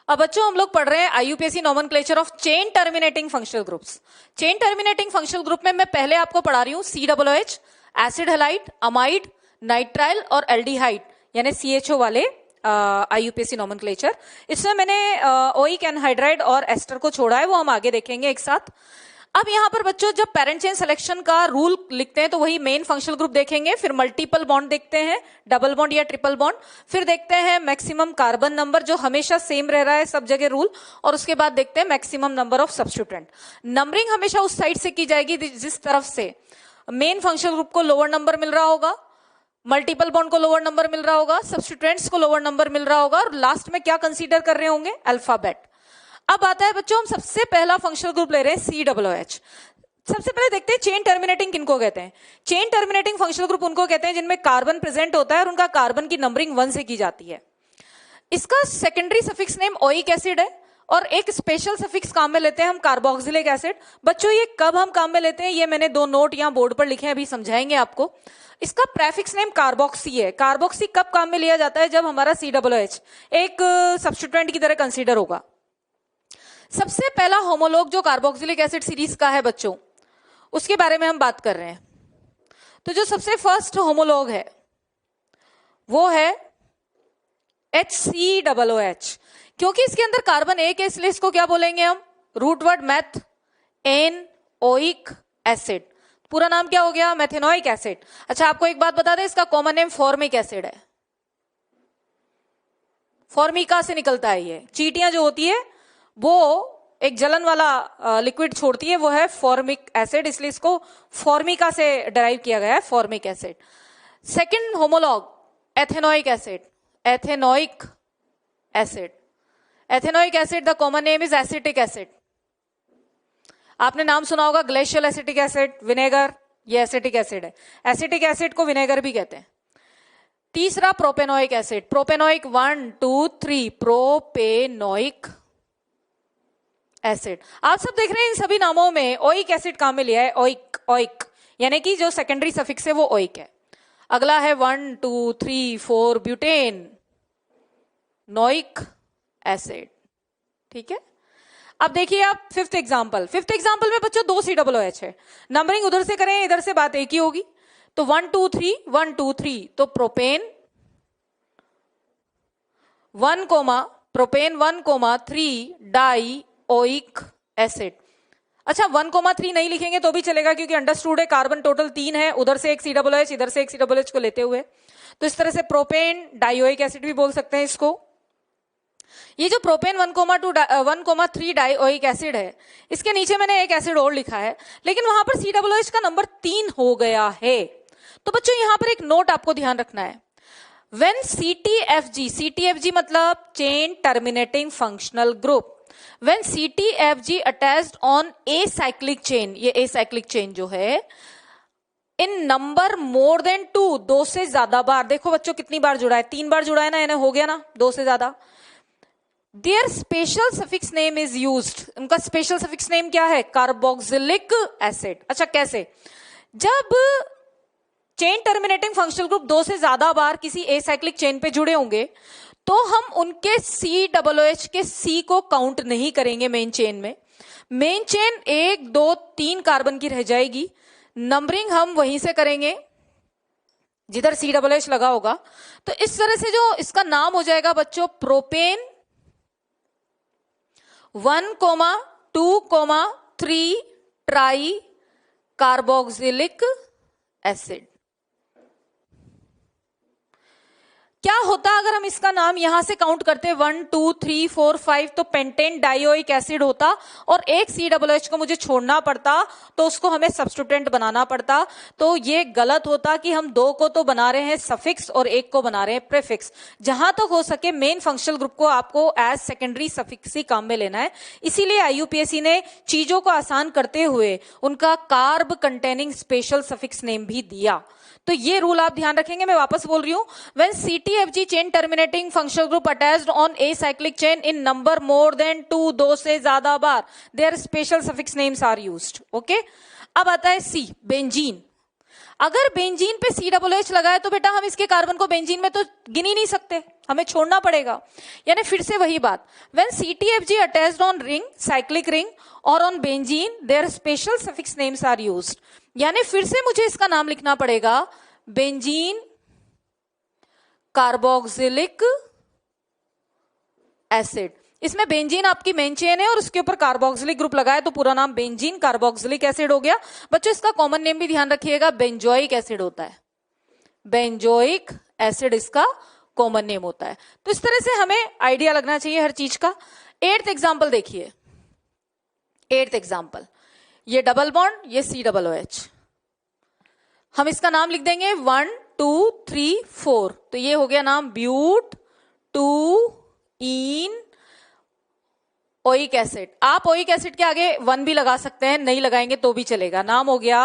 अब बच्चों हम लोग पढ़ रहे हैं IUPAC nomenclature of chain terminating functional groups. Chain terminating functional group में मैं पहले आपको पढ़ा रही हूं COOH, acid halide, amide, nitrile और एल्डिहाइड यानी CHO वाले आईयूपीएसी नॉमेनक्लेचर। इसमें मैंने ओइक एनहाइड्राइड और एस्टर को छोड़ा है, वो हम आगे देखेंगे एक साथ। अब यहां पर बच्चों जब पेरेंट चेन सिलेक्शन का रूल लिखते हैं तो वही मेन फंक्शनल ग्रुप देखेंगे, फिर मल्टीपल बॉन्ड देखते हैं, डबल बॉन्ड या ट्रिपल बॉन्ड, फिर देखते हैं मैक्सिमम कार्बन नंबर जो हमेशा सेम रह रहा है सब जगह रूल, और उसके बाद देखते हैं maximum number of substituent. Numbering हमेशा उस साइड से की जाएगी जिस तरफ से मेन फंक्शनल ग्रुप को लोअर नंबर मिल रहा होगा, मल्टीपल बॉन्ड को लोअर नंबर मिल रहा होगा, सब्स्टिट्यूएंट्स को लोअर नंबर मिल रहा होगा, और लास्ट में क्या कंसीडर कर रहे होंगे, अल्फाबेट। अब आता है बच्चों हम सबसे पहला फंक्शनल ग्रुप ले रहे हैं COOH। सबसे पहले देखते हैं चेन टर्मिनेटिंग किनको कहते हैं। चेन टर्मिनेटिंग फंक्शनल ग्रुप उनको कहते हैं जिनमें कार्बन प्रेजेंट होता है और उनका कार्बन की नंबरिंग 1 से की जाती है। इसका secondary suffix name oic acid है और एक स्पेशल सफिक्स काम में लेते हैं हम कार्बोक्सिलिक एसिड। बच्चों ये कब हम काम में लेते हैं ये मैंने 2 नोट यहाँ बोर्ड पर लिखे हैं, अभी समझाएंगे आपको। इसका प्रेफिक्स नेम कार्बोक्सी है। कार्बोक्सी कब काम में लिया जाता है, जब हमारा COOH एक सब्स्टिट्यूएंट की तरह कंसीडर होगा। सबसे पहला होमोलोग जो कार्बोक्सिलिक एसिड सीरीज का है बच्चों, उसके बारे में हम बात कर रहे हैं। तो जो सबसे फर्स्ट होमोलोग है वो है HCOOH। क्योंकि इसके अंदर कार्बन एक है इसलिए इसको क्या बोलेंगे हम, root word methanoic acid. पूरा नाम क्या हो गया, मेथेनोइक एसिड। अच्छा आपको एक बात बता दें, इसका कॉमन नेम फॉर्मिक एसिड है। फॉर्मिका से निकलता है ये। चींटियां जो होती है वो एक जलन वाला लिक्विड छोड़ती है, वो है फॉर्मिक एसिड, इसलिए इसको फॉर्मिका से डराइव किया गया है, formic acid. Second homologue ethanoic acid. Ethanoic acid, ethanoic acid the common name is acetic acid. आपने नाम सुना होगा ग्लेशियल एसिटिक एसिड, विनेगर, ये एसिटिक एसिड है। एसिटिक एसिड को विनेगर भी कहते हैं। तीसरा propanoic acid. Propanoic 1 2 3 propanoic acid. आप सब देख रहे हैं इन सभी नामों में ओइक एसिड काम में लिया है, ओइक ओइक यानी कि जो सेकेंडरी सफिक्स है वो ओइक है। अगला है 1 2 3 4 ब्यूटेन नोइक एसिड। ठीक है, अब देखिए आप फिफ्थ एग्जांपल। फिफ्थ एग्जांपल में बच्चों 2 COOH है। नंबरिंग उधर से करें इधर से बात एक ही होगी। तो 1 2 3 1 2 3 तो propane 1 propane 1 3 die oic acid. अच्छा 1 3 नहीं लिखेंगे तो भी चलेगा क्योंकि अंडरस्टूड है कार्बन टोटल 3 है, उधर से एक COOH इधर से एक COOH को लेते हुए। तो इस तरह से प्रोपेन डाइओइक एसिड भी बोल सकते हैं इसको। ये जो प्रोपेन 1 3 डाइओइक एसिड है, इसके नीचे मैंने एक एसिड और लिखा है लेकिन वहां पर COOH का नंबर 3 हो गया है। तो बच्चों यहां पर एक नोट आपको ध्यान रखना है। When CTFG मतलब chain terminating functional group, when CTFG attached on acyclic chain, ये acyclic chain जो है, in number more than 2 से ज्यादा बार, देखो बच्चों कितनी बार जुड़ा है, 3 बार जुड़ा है ना, यानी हो गया ना 2 से ज्यादा। Their special suffix name is used, उनका स्पेशल सफिक्स नेम क्या है, कार्बोक्सिलिक एसिड। अच्छा कैसे, जब चेन टर्मिनेटिंग फंक्शनल ग्रुप 2 से ज्यादा बार किसी एसाइक्लिक चेन पे जुड़े होंगे तो हम उनके COOH के C को काउंट नहीं करेंगे मेन चेन में। मेन चेन 1 2 3 कार्बन की रह जाएगी। नंबरिंग हम वहीं से करेंगे जिधर COOH लगा होगा। तो इस तरह से जो इसका नाम हो जाएगा बच्चों प्रोपेन 1 2 3 ट्राई कार्बोक्सिलिक एसिड। क्या होता अगर हम इसका नाम यहां से काउंट करते 1 2 3 4 5 तो पेंटेन डाइओइक एसिड होता और एक COOH को मुझे छोड़ना पड़ता तो उसको हमें सब्स्टिट्यूएंट बनाना पड़ता। तो ये गलत होता कि हम 2 को तो बना रहे हैं सफिक्स और 1 को बना रहे हैं प्रीफिक्स। जहां तक हो सके मेन फंक्शनल ग्रुप को आपको एज सेकेंडरी सफिक्स ही काम में लेना है। इसीलिए आईयूपीएसी ने चीजों को आसान करते हुए उनका carb containing special suffix name भी दिया। तो ये रूल आप ध्यान रखेंगे। मैं वापस बोल रही हूं, when CTFG chain terminating functional group attached on acyclic chain in number more than 2 से ज्यादा बार there special suffix names are used. Okay, अब आता है C, बेंजीन। अगर बेंजीन पे COOH लगा है तो बेटा हम इसके कार्बन को बेंजीन में तो गिन ही नहीं सकते, हमें छोड़ना पड़ेगा। यानी फिर से वही बात, when CTFG attached on ring, cyclic ring और on benzene there special suffix names are used. यानी फिर से मुझे इसका नाम लिखना पड़ेगा बेंजीन कार्बोक्सिलिक एसिड। इसमें बेंजीन आपकी मेन चेन है और उसके ऊपर कार्बोक्सिलिक ग्रुप लगा है तो पूरा नाम बेंजीन कार्बोक्सिलिक एसिड हो गया। बच्चों इसका कॉमन नेम भी ध्यान रखिएगा, बेंजोइक एसिड होता है, बेंजोइक एसिड इसका कॉमन नेम होता है। तो इस तरह से हमें आइडिया लगना चाहिए हर चीज का। 8th एग्जाम्पल देखिए, 8th एग्जाम्पल, ये डबल बॉन्ड, ये COOH, हम इसका नाम लिख देंगे 1 2 3 4, तो ये हो गया नाम ब्यूट 2 इन ओइक एसिड। आप ओइक एसिड के आगे 1 भी लगा सकते हैं, नहीं लगाएंगे तो भी चलेगा। नाम हो गया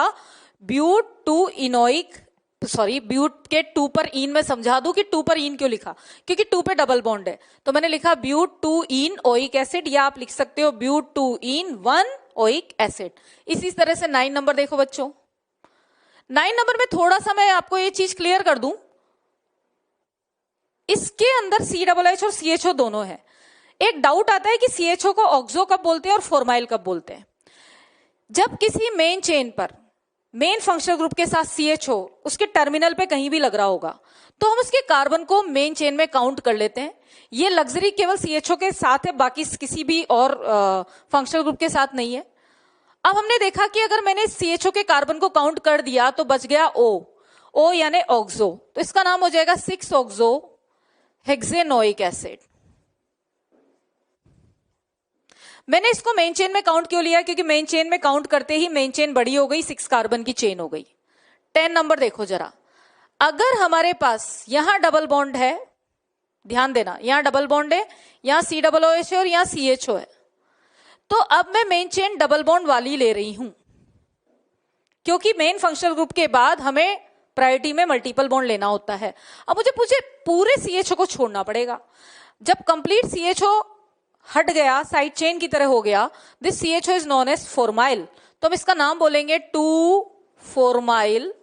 ब्यूट 2 इनोइक, सॉरी ब्यूट के 2 पर इन में समझा दूं कि 2 पर इन क्यों लिखा, क्योंकि 2 पे डबल बॉन्ड है तो मैंने लिखा ब्यूट 2 इन ओइक एसिड, या आप लिख सकते हो ब्यूट 2 इन 1 ओइक एसिड। इसी तरह से 9 नंबर देखो बच्चों, 9 नंबर में थोड़ा सा मैं आपको ये चीज क्लियर कर दूं, इसके अंदर COOH और CHO दोनों है। एक डाउट आता है कि CHO को ऑक्सो कब बोलते हैं और फॉर्माइल कब बोलते हैं। जब किसी मेन चेन पर मेन फंक्शनल ग्रुप के साथ CHO उसके टर्मिनल पे कहीं भी लग रहा होगा तो हम उसके कार्बन को मेन चेन में काउंट कर लेते हैं। ये लग्जरी केवल CHO के साथ है, बाकी किसी भी और फंक्शनल ग्रुप के साथ नहीं है। अब हमने देखा कि अगर मैंने CHO के कार्बन को काउंट कर दिया तो बच गया O यानी ऑक्सो, तो इसका नाम हो जाएगा 6 ऑक्सो हेक्सेनोइक एसिड। मैंने इसको मेन चेन में काउंट क्यों लिया, क्योंकि मेन चेन में काउंट करते ही मेन चेन बड़ी हो गई, 6 कार्बन की चेन हो गई। 10 नंबर देखो जरा, अगर हमारे पास यहां डबल बॉन्ड है, ध्यान देना यहां डबल बॉन्ड है, यहां COOH है और यहां CHO है, तो अब मैं मेन चेन डबल बॉन्ड वाली ले रही हूं, क्योंकि मेन फंक्शनल ग्रुप के बाद हमें प्रायोरिटी में मल्टीपल बॉन्ड लेना होता है। अब मुझे पूरे CHO को छोड़ना पड़ेगा। जब कंप्लीट CHO हट गया, साइड चेन की तरह हो गया, this CHO is known as formyl, तो हम इसका नाम बोलेंगे 2 formyl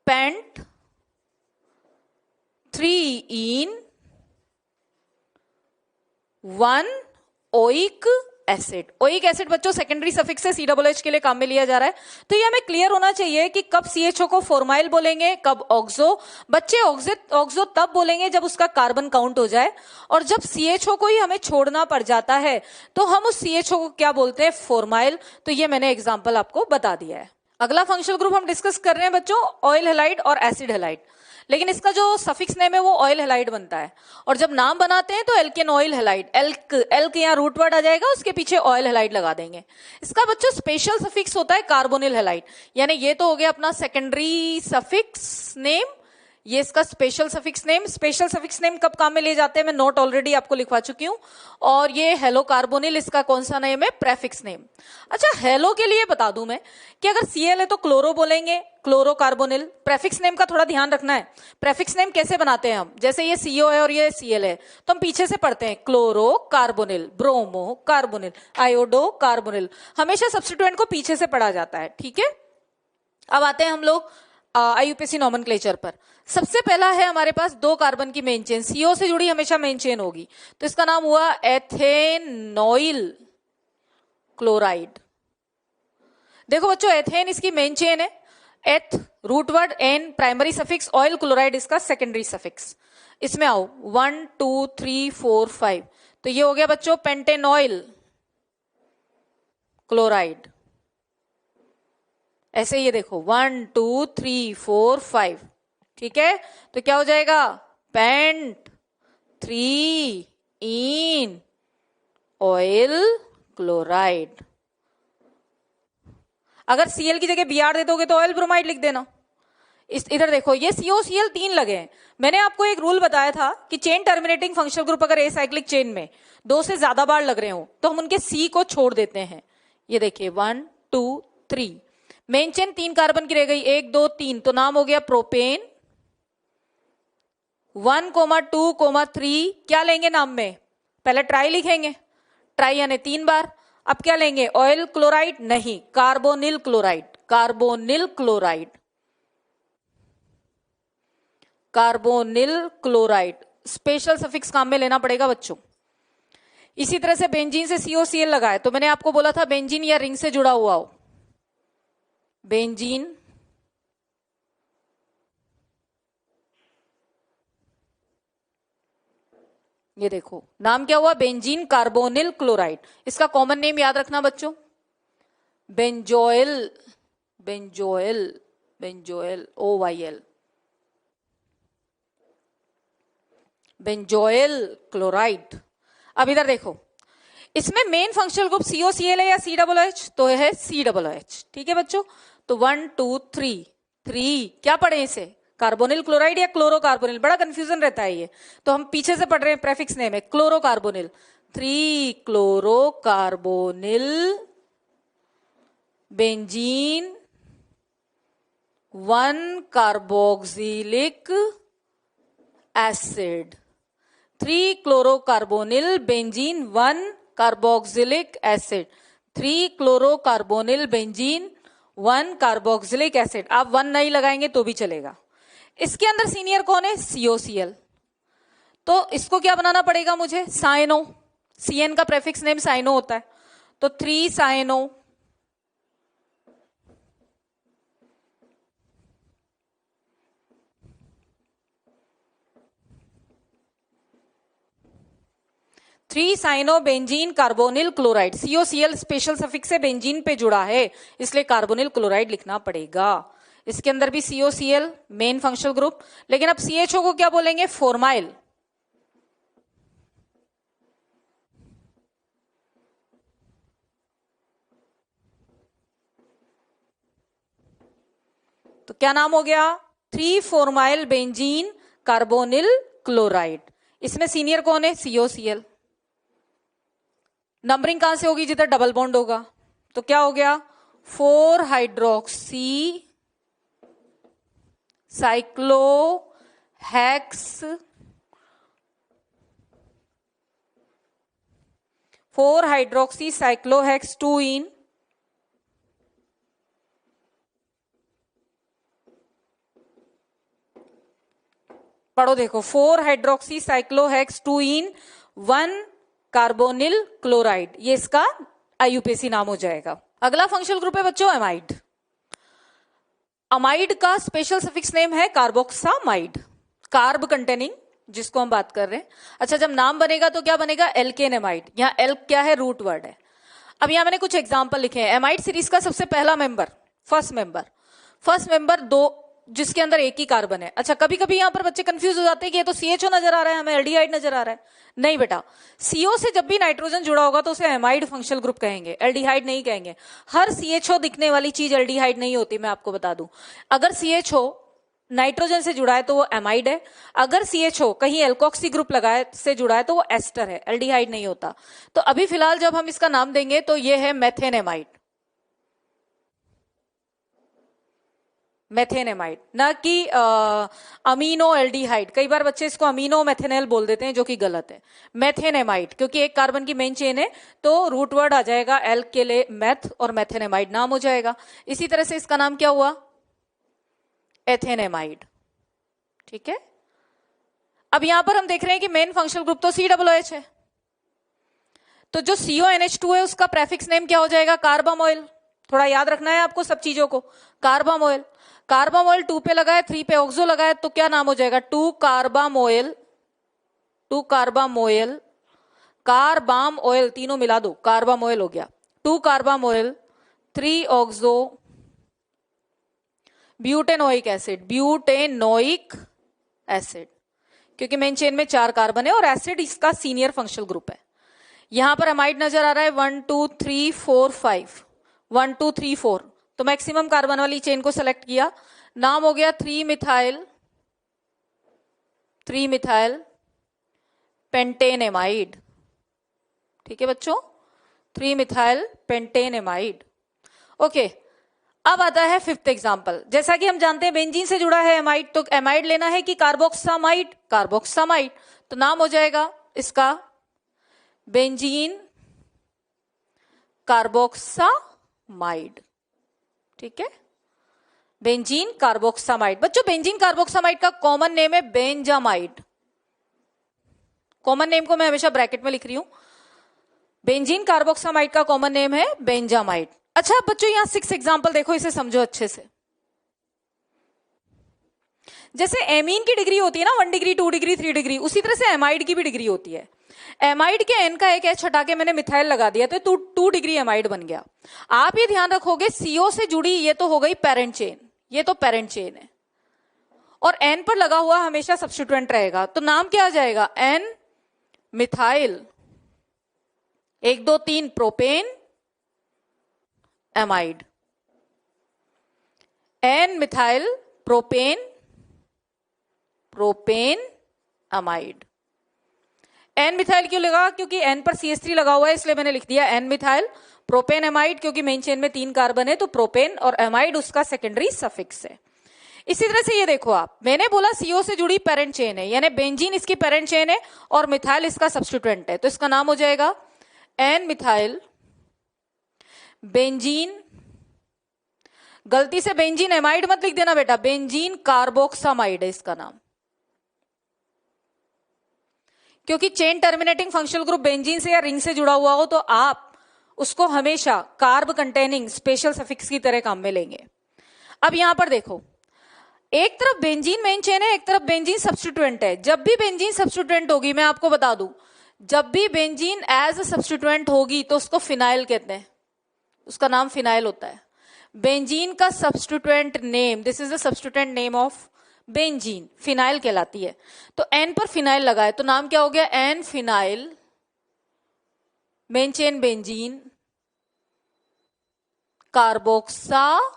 pent 3 en 1 oic acid. Oic acid बच्चों सेकेंडरी सफिक्स से COOH के लिए काम में लिया जा रहा है, तो ये हमें क्लियर होना चाहिए कि कब CHO को फॉर्माइल बोलेंगे, कब ऑक्सो। बच्चे ऑक्सो तब बोलेंगे जब उसका कार्बन काउंट हो जाए, और जब CHO को ही हमें छोड़ना पड़ जाता है तो हम उस CHO को क्या बोलते हैं, फॉर्माइल। तो ये मैंने एग्जाम्पल आपको बता दिया है। अगला फंक्शनल ग्रुप हम डिस्कस कर रहे हैं बच्चों ऑयल हैलाइड और एसिड हैलाइड, लेकिन इसका जो सफिक्स नेम है वो ऑयल हैलाइड बनता है, और जब नाम बनाते हैं तो एल्केन ऑयल हैलाइड, एल्क यहाँ रूट वर्ड आ जाएगा, उसके पीछे ऑयल हैलाइड लगा देंगे। इसका बच्चों स्पेशल सफिक्स होता है कार्बोनिल हैलाइड, यानी ये तो हो गया अपना सेकेंडरी सफिक्स नेम, ये इसका special suffix name. Special suffix name कब काम में ले जाते हैं, मैं नोट ऑलरेडी आपको लिखवा चुकी हूं। और ये हेलो कार्बोनिल, इसका कौन सा नेम है, प्रेफिक्स नेम। अच्छा हेलो के लिए बता दूं मैं कि अगर Cl है तो क्लोरो बोलेंगे, क्लोरो कार्बोनिल। प्रेफिक्स नेम का थोड़ा ध्यान रखना है, प्रेफिक्स नेम कैसे बनाते हैं हम, जैसे ये CO है और ये Cl है तो हम पीछे से पढ़ते हैं chloro carbonyl, bromo carbonyl, iodo carbonyl, हमेशा सब्स्टिट्यूएंट को पीछे से पढ़ा जाता है, ठीक है। अब आते हैं हम लोग IUPAC नॉमेनक्लेचर पर। सबसे पहला है हमारे पास 2 कार्बन की मेन चेन, CO से जुड़ी हमेशा मेन चेन होगी, तो इसका नाम हुआ एथेनॉइल क्लोराइड। देखो बच्चों एथेन इसकी मेन चेन है, eth root word, an primary suffix, oyl chloride इसका सेकेंडरी सफिक्स। इसमें आओ 1 2 3 4 5, तो ये हो गया बच्चों पेंटेनॉइल क्लोराइड। ऐसे ये देखो 1 2 3 4 5, ठीक है, तो क्या हो जाएगा पेंट 3 इन ऑयल क्लोराइड। अगर Cl की जगह Br दे दोगे तो ऑयल ब्रोमाइड लिख देना। इधर देखो ये COCl 3 लगे हैं। मैंने आपको एक रूल बताया था कि चेन टर्मिनेटिंग फंक्शनल ग्रुप अगर एसाइक्लिक चेन में 2 से ज्यादा बार लग रहे हो तो हम उनके C को छोड़ देते हैं। ये देखिए 1 2 3, मेन चेन 3 कार्बन की रह गई, 1 2 3, तो नाम हो गया प्रोपेन। 1 2 3 क्या लेंगे नाम में, पहले ट्राई लिखेंगे, ट्राई यानी 3 बार। अब क्या लेंगे ऑयल क्लोराइड, नहीं carbonyl chloride, carbonyl chloride, carbonyl chloride, special suffix काम में लेना पड़ेगा बच्चों। इसी तरह से बेंजीन से COCl लगा है, तो मैंने आपको बोला था बेंजीन या रिंग से जुड़ा हुआ हो, बेंजीन ये देखो नाम क्या हुआ, बेंजीन कार्बोनिल क्लोराइड। इसका कॉमन नेम याद रखना बच्चों, benzoyl, benzoyl, benzoyl OYL, benzoyl chloride. अब इधर देखो, इसमें मेन फंक्शनल ग्रुप COCl है या COOH, तो है COOH। ठीक है बच्चों, तो 1 2 3 3 क्या पढ़े इसे, कार्बोनिल क्लोराइड या क्लोरोकार्बोनिल, बड़ा कंफ्यूजन रहता है ये, तो हम पीछे से पढ़ रहे हैं, प्रेफिक्स नेम है chlorocarbonyl, 3 chlorocarbonyl benzene 1 carboxylic acid, 3 chlorocarbonyl benzene 1 carboxylic acid, 3 chlorocarbonyl benzene 1 carboxylic acid. आप 1 नहीं लगाएंगे तो भी चलेगा। इसके अंदर सीनियर कौन है, COCl, तो इसको क्या बनाना पड़ेगा मुझे, साइनो, CN का प्रेफिक्स नेम साइनो होता है, तो 3 cyano, cyano benzene carbonyl chloride. COCl special suffix से बेंजीन पे जुड़ा है, इसलिए कार्बोनिल क्लोराइड लिखना पड़ेगा। इसके अंदर भी COCl मेन फंक्शनल ग्रुप, लेकिन अब CHO को क्या बोलेंगे, फॉर्माइल, तो क्या नाम हो गया, 3 फॉर्माइल बेंजीन कार्बोनिल क्लोराइड। इसमें सीनियर कौन है, COCl। नंबरिंग कहां से होगी, जिधर डबल बॉन्ड होगा, तो क्या हो गया, 4 हाइड्रोक्सी साइक्लोहेक्स, 4 हाइड्रोक्सी साइक्लोहेक्स 2 इन, पढ़ो देखो, 4 हाइड्रोक्सी साइक्लोहेक्स 2 इन 1 कार्बोनिल क्लोराइड, ये इसका IUPAC नाम हो जाएगा। अगला फंक्शनल ग्रुप है बच्चों एमाइड। अमाइड का स्पेशल सफिक्स नेम है कार्बोक्सामाइड, कार्ब कंटेनिंग जिसको हम बात कर रहे हैं। अच्छा, जब नाम बनेगा तो क्या बनेगा, एल्केन एमाइड। यहाँ एल क्या है, रूट वर्ड है। अब यहाँ मैंने कुछ एग्जांपल लिखे हैं। एमाइड सीरीज का सबसे पहला मेंबर, फर्स्ट मेंबर 2 जिसके अंदर एक ही कार्बन है। अच्छा, कभी कभी यहाँ पर बच्चे कंफ्यूज हो जाते हैं कि ये तो CHO नजर आ रहा है, हमें एल्डिहाइड नजर आ रहा है। नहीं बेटा, CO से जब भी नाइट्रोजन जुड़ा होगा तो उसे एमाइड फंक्शनल ग्रुप कहेंगे, एल्डिहाइड नहीं कहेंगे। हर CHO दिखने वाली चीज एल्डिहाइड नहीं होती, मैं आपको बता दूं। अगर CHO नाइट्रोजन से जुड़ा है तो वो एमाइड है, अगर CHO कहीं एल्कोक्सी ग्रुप लगाए से जुड़ा है तो वो एस्टर है, एल्डिहाइड नहीं होता। तो अभी फिलहाल जब हम इसका नाम देंगे तो ये है मेथेनेमाइड, मेथेनेमाइड, ना कि अमीनो एल्डिहाइड। कई बार बच्चे इसको अमीनो मेथेनेल बोल देते हैं, जो कि गलत है। मेथेनेमाइड, क्योंकि एक कार्बन की मेन चेन है तो रूट वर्ड आ जाएगा एल के लिए मेथ, और मेथेनेमाइड नाम हो जाएगा। इसी तरह से इसका नाम क्या हुआ, एथेनेमाइड। ठीक है, अब यहां पर हम देख रहे हैं कि मेन फंक्शनल ग्रुप तो COOH है, तो जो CONH2 है उसका प्रेफिक्स नेम क्या हो जाएगा, कार्बामोइल। थोड़ा याद रखना है आपको सब चीजों को, कार्बामोइल। कार्बामोइल 2 पे लगा है, 3 पे ऑक्सो लगा है, तो क्या नाम हो जाएगा, 2 कार्बामोइल, 2 कार्बामोइल, कार्बाम ऑयल, तीनों मिला दो, कार्बामोइल हो गया। 2 carbamoyl 3 oxo butanoic acid, butanoic acid, क्योंकि मेन चेन में 4 कार्बन है और एसिड इसका सीनियर फंक्शनल ग्रुप है। यहां पर अमाइड नजर आ रहा है 1 2 3 4 5, 1 2 3 4, तो मैक्सिमम कार्बन वाली चेन को सेलेक्ट किया, नाम हो गया 3 मिथाइल पेंटेनेमाइड। ठीक है बच्चों, 3 मिथाइल पेंटेनेमाइड। ओके, अब आता है 5th एग्जाम्पल। जैसा कि हम जानते हैं बेंजीन से जुड़ा है एमाइड, तो एमाइड लेना है कि कार्बोक्सामाइड, कार्बोक्सामाइड, तो नाम हो जाएगा इसका बेंजीन कार्बोक्सामाइड। ठीक है, बेंजीन कार्बोक्सामाइड। बच्चों बेंजीन कार्बोक्सामाइड का कॉमन नेम है बेंजामाइड। कॉमन नेम को मैं हमेशा ब्रैकेट में लिख रही हूं। बेंजीन कार्बोक्सामाइड का कॉमन नेम है बेंजामाइड। अच्छा बच्चों यहां 6 एग्जांपल देखो, इसे समझो अच्छे से। जैसे एमीन की डिग्री होती है ना 1 डिग्री 2 डिग्री 3 डिग्री, उसी तरह से एमाइड की भी डिग्री होती है। एमाइड के एन का एक एच हटा के मैंने मिथाइल लगा दिया तो 2 डिग्री एमाइड बन गया। आप ये ध्यान रखोगे सीओ से जुड़ी ये तो हो गई पेरेंट चेन, ये तो पेरेंट चेन है, और एन पर लगा हुआ हमेशा सब्स्टिट्यूएंट रहेगा, तो नाम क्या आ जाएगा, N methyl 1 2 3 propane amide, N methyl propane propane amide. N methyl क्यों लगा, क्योंकि एन पर CH3 लगा हुआ है इसलिए मैंने लिख दिया एन मिथाइल। प्रोपेन एमाइड क्योंकि मेन चेन में 3 कार्बन है तो प्रोपेन, और एमाइड उसका सेकेंडरी सफिक्स है। इसी तरह से ये देखो आप, मैंने बोला CO से जुड़ी पेरेंट चेन है, यानी बेंजीन इसकी पेरेंट चेन है और मिथाइल इसका सब्स्टिट्यूएंट है, तो इसका नाम हो जाएगा एन मिथाइल बेंजीन। गलती से बेंजीन एमाइड मत लिख देना बेटा, बेंजीन कार्बोक्सामाइड है इसका नाम, क्योंकि chain terminating functional group benzene से या रिंग से जुड़ा हुआ हो तो आप उसको हमेशा कार्ब कंटेनिंग स्पेशल सफिक्स की तरह काम में लेंगे। अब यहां पर देखो, एक तरफ बेंजीन मेन चेन है, एक तरफ बेंजीन सब्स्टिट्यूएंट है। जब भी बेंजीन सब्स्टिट्यूएंट होगी, मैं आपको बता दूं, जब भी बेंजीन एज अ सब्स्टिट्यूएंट होगी तो उसको फिनाइल कहते हैं, उसका नाम फिनाइल होता है। बेंजीन का substituent name, this is the substituent name of benzene, phenyl कहलाती है। तो एन पर फिनाइल लगा है तो नाम क्या हो गया, N phenyl main chain benzene carboxamide.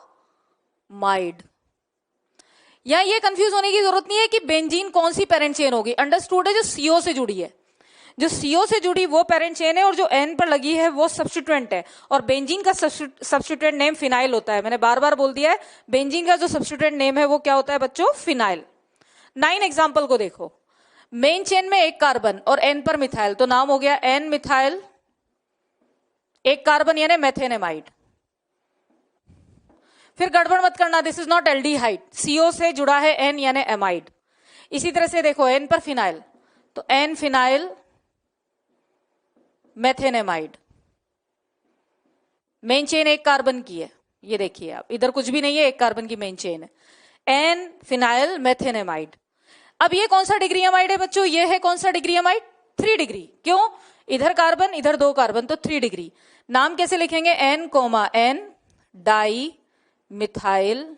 यहां ये कंफ्यूज होने की जरूरत नहीं है कि बेंजीन कौन सी पेरेंट चेन होगी, अंडरस्टूड है जो सीओ से जुड़ी है, जो सीओ से जुड़ी वो पेरेंट चेन है और जो एन पर लगी है वो सब्स्टिट्यूएंट है, और बेंजीन का सब्स्टिट्यूएंट नेम फिनाइल होता है। मैंने बार बार बोल दिया है, बेंजीन का जो सब्स्टिट्यूएंट नेम है वो क्या होता है बच्चों, फिनाइल। 9 एग्जांपल को देखो, मेन चेन में 1 कार्बन और एन पर मिथाइल, तो नाम हो गया एन मिथाइल 1 कार्बन यानी मेथेनेमाइड। फिर गड़बड़ मत करना, this is not aldehyde, CO से जुड़ा है एन यानी एमाइड। इसी तरह से देखो एन पर फिनाइल, तो N phenyl methanamide, main chain 1 carbon की है, ये देखिए आप, इधर कुछ भी नहीं है, 1 कार्बन की मेन चेन है, एन फिनाइल मेथेनेमाइड। अब ये कौन सा डिग्री अमाइड है बच्चों, ये है कौन सा डिग्री अमाइड, 3 डिग्री। क्यों, इधर कार्बन इधर 2 कार्बन तो 3 डिग्री। नाम कैसे लिखेंगे, N comma N di methyl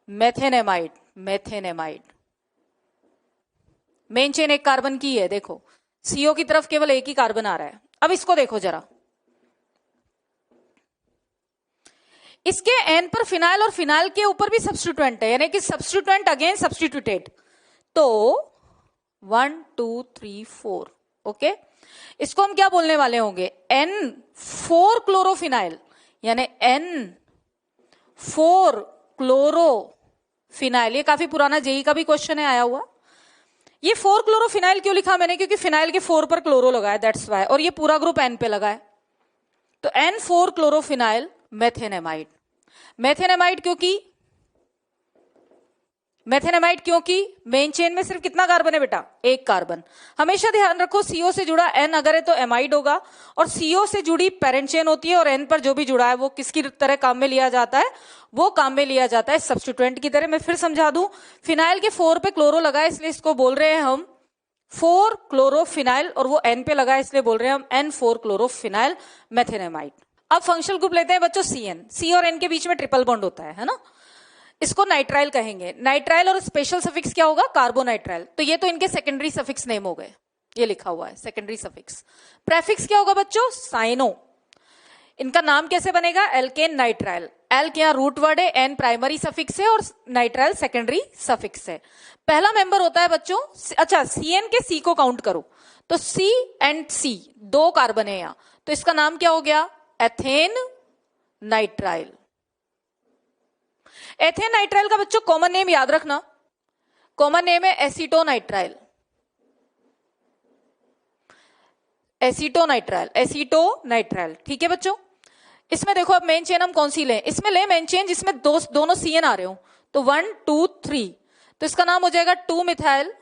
methanamide, methanamide. Main chain 1 carbon की है, देखो सीओ की तरफ केवल 1 ही कार्बन आ रहा है। अब इसको देखो जरा, इसके एन पर फिनाइल और फिनाइल के ऊपर भी सब्स्टिट्यूएंट है, यानी कि सब्स्टिट्यूएंट अगेन सब्स्टिट्यूटेड, तो 1 2 3 4, ओके। इसको हम क्या बोलने वाले होंगे, एन 4 क्लोरोफिनाइल, यानी एन 4 क्लोरोफिनाइल। ये काफी पुराना जेई का भी क्वेश्चन है आया हुआ। ये 4 क्लोरोफिनाइल क्यों लिखा मैंने, क्योंकि फिनाइल के 4 पर क्लोरो लगा है, दैट्स वाई, और ये पूरा ग्रुप एन पे लगा है, तो एन 4 क्लोरोफिनाइल मेथेनेमाइड। मेथेनेमाइड क्योंकि मेन चेन में सिर्फ कितना कार्बन है बेटा, 1 कार्बन। हमेशा ध्यान रखो सीओ से जुड़ा एन अगर है तो एमाइड होगा, और सीओ से जुड़ी पेरेंट चेन होती है और एन पर जो भी जुड़ा है वो किसकी तरह काम में लिया जाता है, वो काम में लिया जाता है सब्स्टिट्यूएंट की तरह। मैं फिर समझा दूं, फिनाइल के 4 पे क्लोरो लगा है इसलिए इसको बोल रहे हैं हम 4 क्लोरोफिनाइल, और वो एन पे लगा है इसलिए बोल रहे हैं हम एन 4 क्लोरोफिनाइल मेथेनेमाइड। अब फंक्शनल ग्रुप लेते हैं बच्चों CN, C और N के बीच में ट्रिपल बॉन्ड होता है ना, इसको नाइट्राइल कहेंगे। नाइट्राइल और स्पेशल सफिक्स क्या होगा, कार्बोनाइट्राइल। तो ये तो इनके सेकेंडरी सफिक्स नेम हो गए, ये लिखा हुआ है सेकेंडरी सफिक्स। प्रेफिक्स क्या होगा बच्चों, साइनो। इनका नाम कैसे बनेगा, एल्केन नाइट्राइल। एल क्या रूट वर्ड है, एन प्राइमरी सफिक्स है और नाइट्राइल सेकेंडरी सफिक्स है। पहला मेंबर होता है बच्चों, अच्छा CN के C को काउंट करो तो C एंड C 2 कार्बन है यहां, तो इसका नाम क्या हो गया, एथेन नाइट्राइल। एथेन नाइट्राइल का बच्चों कॉमन नेम याद रखना, कॉमन नेम है एसीटोनाइट्राइल, एसीटोनाइट्राइल, एसीटोनाइट्राइल, ठीक है बच्चों। इसमें देखो अब मेन चेन हम कौन सी लें, इसमें ले मेन चेन जिसमें दोनों CN आ रहे हो, तो 1 2 3, तो इसका नाम हो जाएगा 2 मिथाइल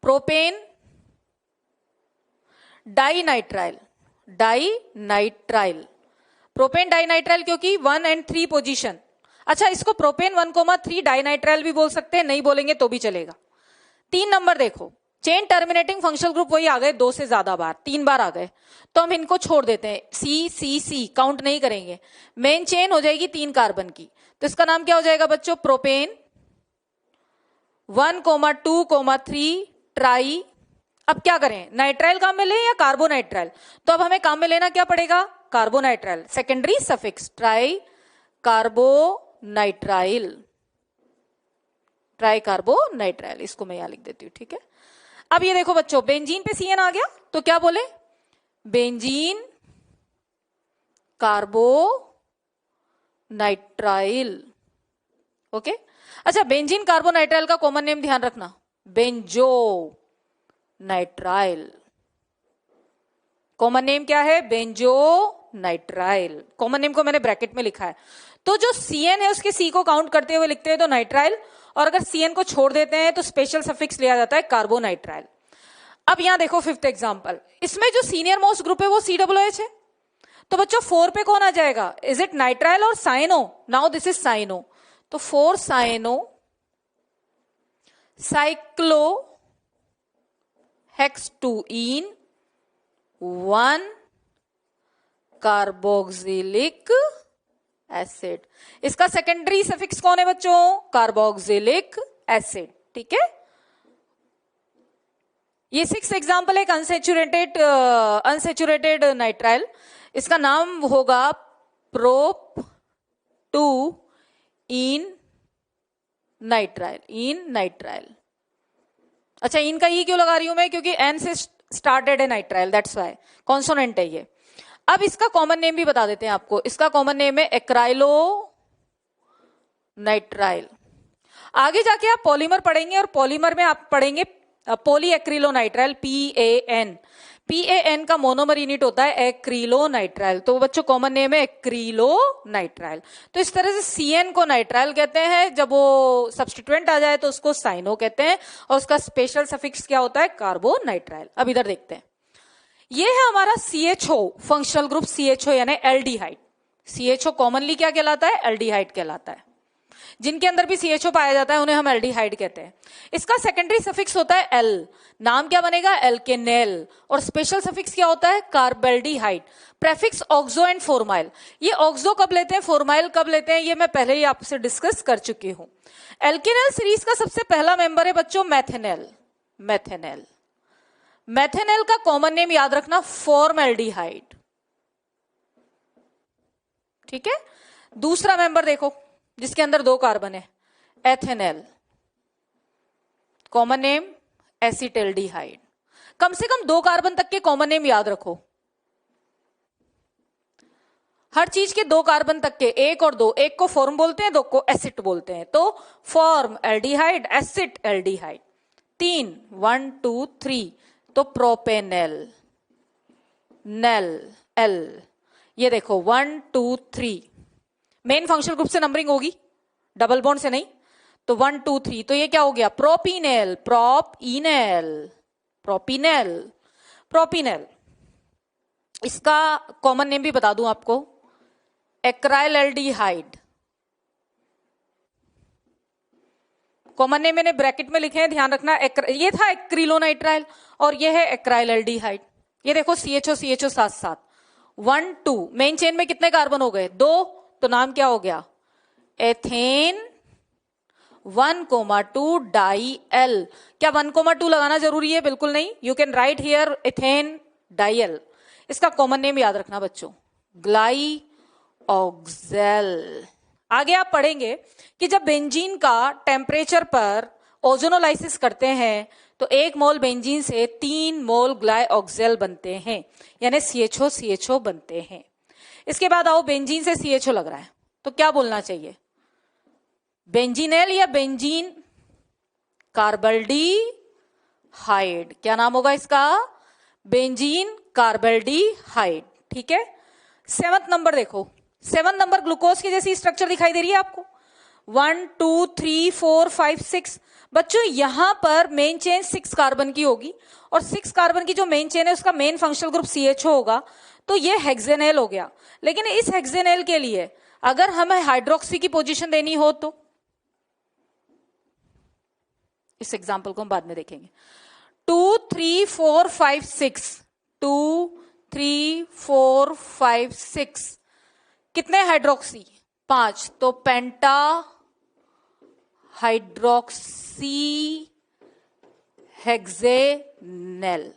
प्रोपेन डाइनाइट्राइल, डाइनाइट्राइल, प्रोपेन डाइनाइट्राइल, क्योंकि 1 और 3 पोजीशन। अच्छा, इसको प्रोपेन 1,3 डाइनाइट्राइल भी बोल सकते हैं, नहीं बोलेंगे तो भी चलेगा। 3 नंबर देखो, चेन टर्मिनेटिंग फंक्शनल ग्रुप वही आ गए 2 से ज्यादा बार, 3 बार आ गए, तो हम इनको छोड़ देते हैं, सी सी सी काउंट नहीं करेंगे। मेन चेन हो जाएगी 3 कार्बन की, तो इसका नाम क्या हो जाएगा बच्चों, प्रोपेन 1,2,3 ट्राई। अब क्या करें, नाइट्राइल काम में ले या कार्बोनाइट्राइल, तो अब हमें काम में लेना क्या पड़ेगा, carbonitrile, secondary suffix try carbonitrile, try carbonitrile, इसको मैं यहां लिख देती हूं, ठीक है। अब ये देखो बच्चों, बेंजीन पे CN आ गया, तो क्या बोले, बेंजीन कार्बोनाइट्राइल, ओके। अच्छा, बेंजीन कार्बोनाइट्राइल का कॉमन नेम ध्यान रखना, बेंजो नाइट्राइल, कॉमन नेम क्या है, बेंजो नाइट्राइल, कॉमन नेम को मैंने ब्रैकेट में लिखा है। तो जो CN है उसके C को काउंट करते हुए लिखते हैं तो नाइट्राइल, और अगर CN को छोड़ देते हैं तो स्पेशल सफिक्स लिया जाता है कार्बोनाइट्राइल। अब यहां देखो 5th एग्जांपल, इसमें जो सीनियर मोस्ट ग्रुप है वो COOH है, तो बच्चों 4 पे कौन आ जाएगा, इज इट नाइट्राइल और cyano, now this is cyano, तो 4 cyano cyclo hex two ene 1 carboxylic acid, इसका सेकेंडरी सफिक्स कौन है बच्चों, कार्बोक्सिलिक एसिड, ठीक है। ये 6th एग्जांपल एक अनसेचुरेटेड नाइट्राइल, इसका नाम होगा प्रोप 2 इन नाइट्राइल, इन नाइट्राइल। अच्छा, इनका ई क्यों लगा रही हूं मैं, क्योंकि N से स्टार्टेड है नाइट्राइल, दैट्स वाई, कॉन्सोनेंट है ये। अब इसका कॉमन नेम भी बता देते हैं आपको, इसका कॉमन नेम है एक्राइलो नाइट्राइल। आगे जाके आप पॉलीमर पढ़ेंगे और पॉलीमर में आप पढ़ेंगे पॉलीएक्रिलोनाइट्राइल, PAN, PAN का मोनोमर यूनिट होता है एक्रिलोनाइट्राइल, तो बच्चों कॉमन नेम है एक्रिलोनाइट्राइल। तो इस तरह से CN को नाइट्राइल कहते हैं, जब वो सब्स्टिट्यूएंट आ जाए तो उसको साइनो कहते हैं, और उसका स्पेशल सफिक्स क्या होता है, कार्बोनाइट्राइल। अब इधर देखते हैं, ये है हमारा CHO फंक्शनल ग्रुप, CHO यानी एल्डिहाइड। CHO कॉमनली क्या कहलाता है, एल्डिहाइड कहलाता है, जिनके अंदर भी CHO पाया जाता है उन्हें हम एल्डिहाइड कहते हैं। इसका सेकेंडरी सफिक्स होता है L, नाम क्या बनेगा, एल्केनेल, और स्पेशल सफिक्स क्या होता है, कार्बेल्डिहाइड, प्रेफिक्स ऑक्सो एंड फोर्माइल। ये ऑक्सो कब लेते हैं, फोर्माइल कब लेते हैं, ये मैं पहले ही आपसे डिस्कस कर चुकी हूं। एल्केनेल सीरीज का सबसे पहला मेंबर है बच्चों मैथेनेल, मैथेनेल, मैथेनेल का कॉमन नेम याद रखना फॉर्मल्डिहाइड, ठीक है। दूसरा मेंबर देखो जिसके अंदर 2 कार्बन है, एथेनेल, कॉमन नेम एसिटल्डिहाइड। कम से कम 2 कार्बन तक के कॉमन नेम याद रखो, हर चीज के 2 कार्बन तक के, 1 और 2, एक को फॉर्म बोलते हैं, 2 को एसिड बोलते हैं, तो फॉर्म एल्डिहाइड, एसिड एल्डिहाइड। 3 1 2 3, तो प्रोपेनेल, नेल, एल, ये देखो 1 2 3, मेन फंक्शनल ग्रुप से नंबरिंग होगी, डबल बॉन्ड से नहीं, तो 1 2 3, तो ये क्या हो गया, प्रोपीनेल, प्रोपीनेल, प्रोपीनेल, प्रोपीनेल। इसका कॉमन नेम भी बता दूं आपको, एक्राइलल्डिहाइड, कॉमन नेम मैंने ब्रैकेट में लिखे हैं, ध्यान रखना। ये था एक्रिलोनाइट्राइल और ये है एक्राइलल्डिहाइड। ये देखो CHO साथ साथ 1 2, मेन चेन में कितने कार्बन हो गए, 2, तो नाम क्या हो गया, एथेन 1,2 डाई एल। क्या 1,2 लगाना जरूरी है, बिल्कुल नहीं, you can write here ethanedial. इसका कॉमन नेम याद रखना बच्चों, ग्लाई ऑक्सेल। आगे आप पढ़ेंगे कि जब बेंजीन का टेम्परेचर पर ओजोनोलाइसिस करते हैं तो 1 मोल बेंजीन से 3 मोल ग्लाइऑक्सेल बनते हैं, यानी CHO बनते हैं। इसके बाद आओ, बेंजीन से CHO लग रहा है तो क्या बोलना चाहिए, बेंजीनेल या बेंजीन कार्बल्डिहाइड, क्या नाम होगा इसका, बेंजीन कार्बल्डिहाइड, ठीक है। 7th नंबर देखो, 7 नंबर ग्लूकोज की जैसी स्ट्रक्चर दिखाई दे रही है आपको, 1 2 3 4 5 6। बच्चों यहां पर मेन चेन 6 कार्बन की होगी और 6 कार्बन की जो मेन चेन है उसका मेन फंक्शनल ग्रुप CHO होगा, तो ये हेक्सेनेल हो गया। लेकिन इस हेक्सेनेल के लिए अगर हमें हाइड्रोक्सी की पोजीशन देनी हो तो इस एग्जांपल को हम बाद में देखेंगे। 2 3 4 5 6, 2 3 4 5 6, कितने हाइड्रोक्सी? 5, तो पेंटा हाइड्रोक्सी हेक्सेनेल।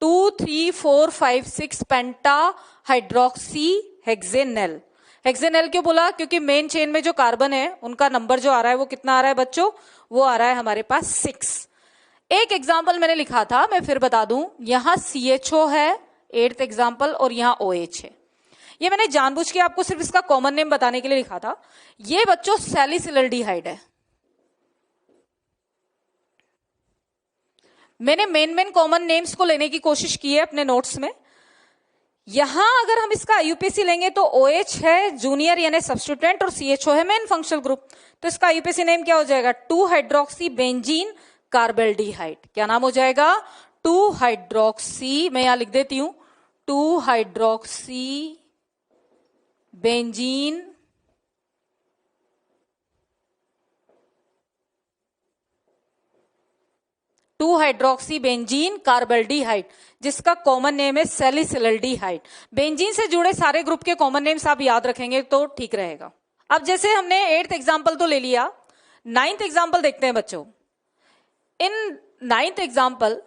2 3 4 5 6 पेंटा हाइड्रोक्सी हेक्सेनेल। हेक्सेनेल क्यों बोला? क्योंकि मेन चेन में जो कार्बन है उनका नंबर जो आ रहा है वो कितना आ रहा है बच्चों? वो आ रहा है हमारे पास 6। एक एग्जाम्पल मैंने लिखा था, मैं फिर बता दूं, यहां CHO है 8th एग्जाम्पल और यहां OH है। ये मैंने जानबूझ के आपको सिर्फ इसका कॉमन नेम बताने के लिए लिखा था। ये बच्चों सैलिसिलडिहाइड है। मैंने मेन कॉमन नेम्स को लेने की कोशिश की है अपने नोट्स में। यहां अगर हम इसका IUPAC लेंगे तो OH है जूनियर यानी सब्स्टिट्यूएंट और CHO है मेन फंक्शनल ग्रुप। तो इसका IUPAC नेम क्या हो जाएगा? 2 हाइड्रोक्सी बेंजीन कार्बेल्डिहाइड। क्या नाम हो जाएगा? 2 हाइड्रोक्सी, मैं यहां लिख देती हूं, 2 हाइड्रोक्सी बेंजीन कार्बेल्डिहाइड, जिसका कॉमन नेम है सैलिसिलडिहाइड। बेंजीन से जुड़े सारे ग्रुप के कॉमन नेम्स आप याद रखेंगे तो ठीक रहेगा। अब जैसे हमने 8th एग्जाम्पल तो ले लिया, 9th एग्जाम्पल देखते हैं बच्चों। इन 9th एग्जाम्पल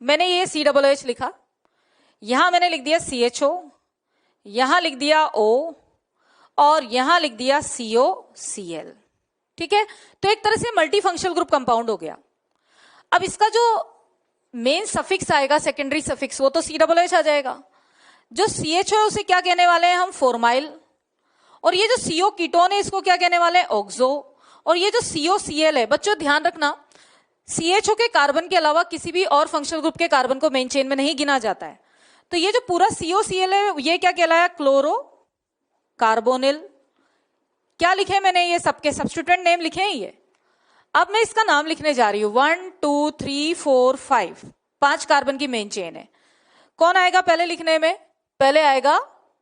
मैंने ये COOH लिखा, यहां मैंने लिख दिया CHO, यहां लिख दिया O और यहां लिख दिया COCl। ठीक है, तो एक तरह से मल्टी फंक्शनल ग्रुप कंपाउंड हो गया। अब इसका जो मेन सफिक्स आएगा, सेकेंडरी सफिक्स, वो तो COOH आ जाएगा। जो CHO है उसे क्या कहने वाले हैं हम? फॉर्माइल। और ये जो CO कीटोन है इसको क्या कहने वाले हैं? ऑक्सो। और ये जो COCl है बच्चों ध्यान रखना, CHO के कार्बन के अलावा किसी भी और फंक्शनल ग्रुप के कार्बन को मेन चेन में नहीं गिना जाता है। तो ये जो पूरा COCl है ये क्या कहलाया? Chloro carbonyl. क्या लिखे मैंने? ये सबके सब्स्टिट्यूएंट नेम लिखे हैं ये। अब मैं इसका नाम लिखने जा रही हूं, 1 2 3 4 5, 5 कार्बन की मेन चेन है। कौन आएगा पहले लिखने में? पहले आएगा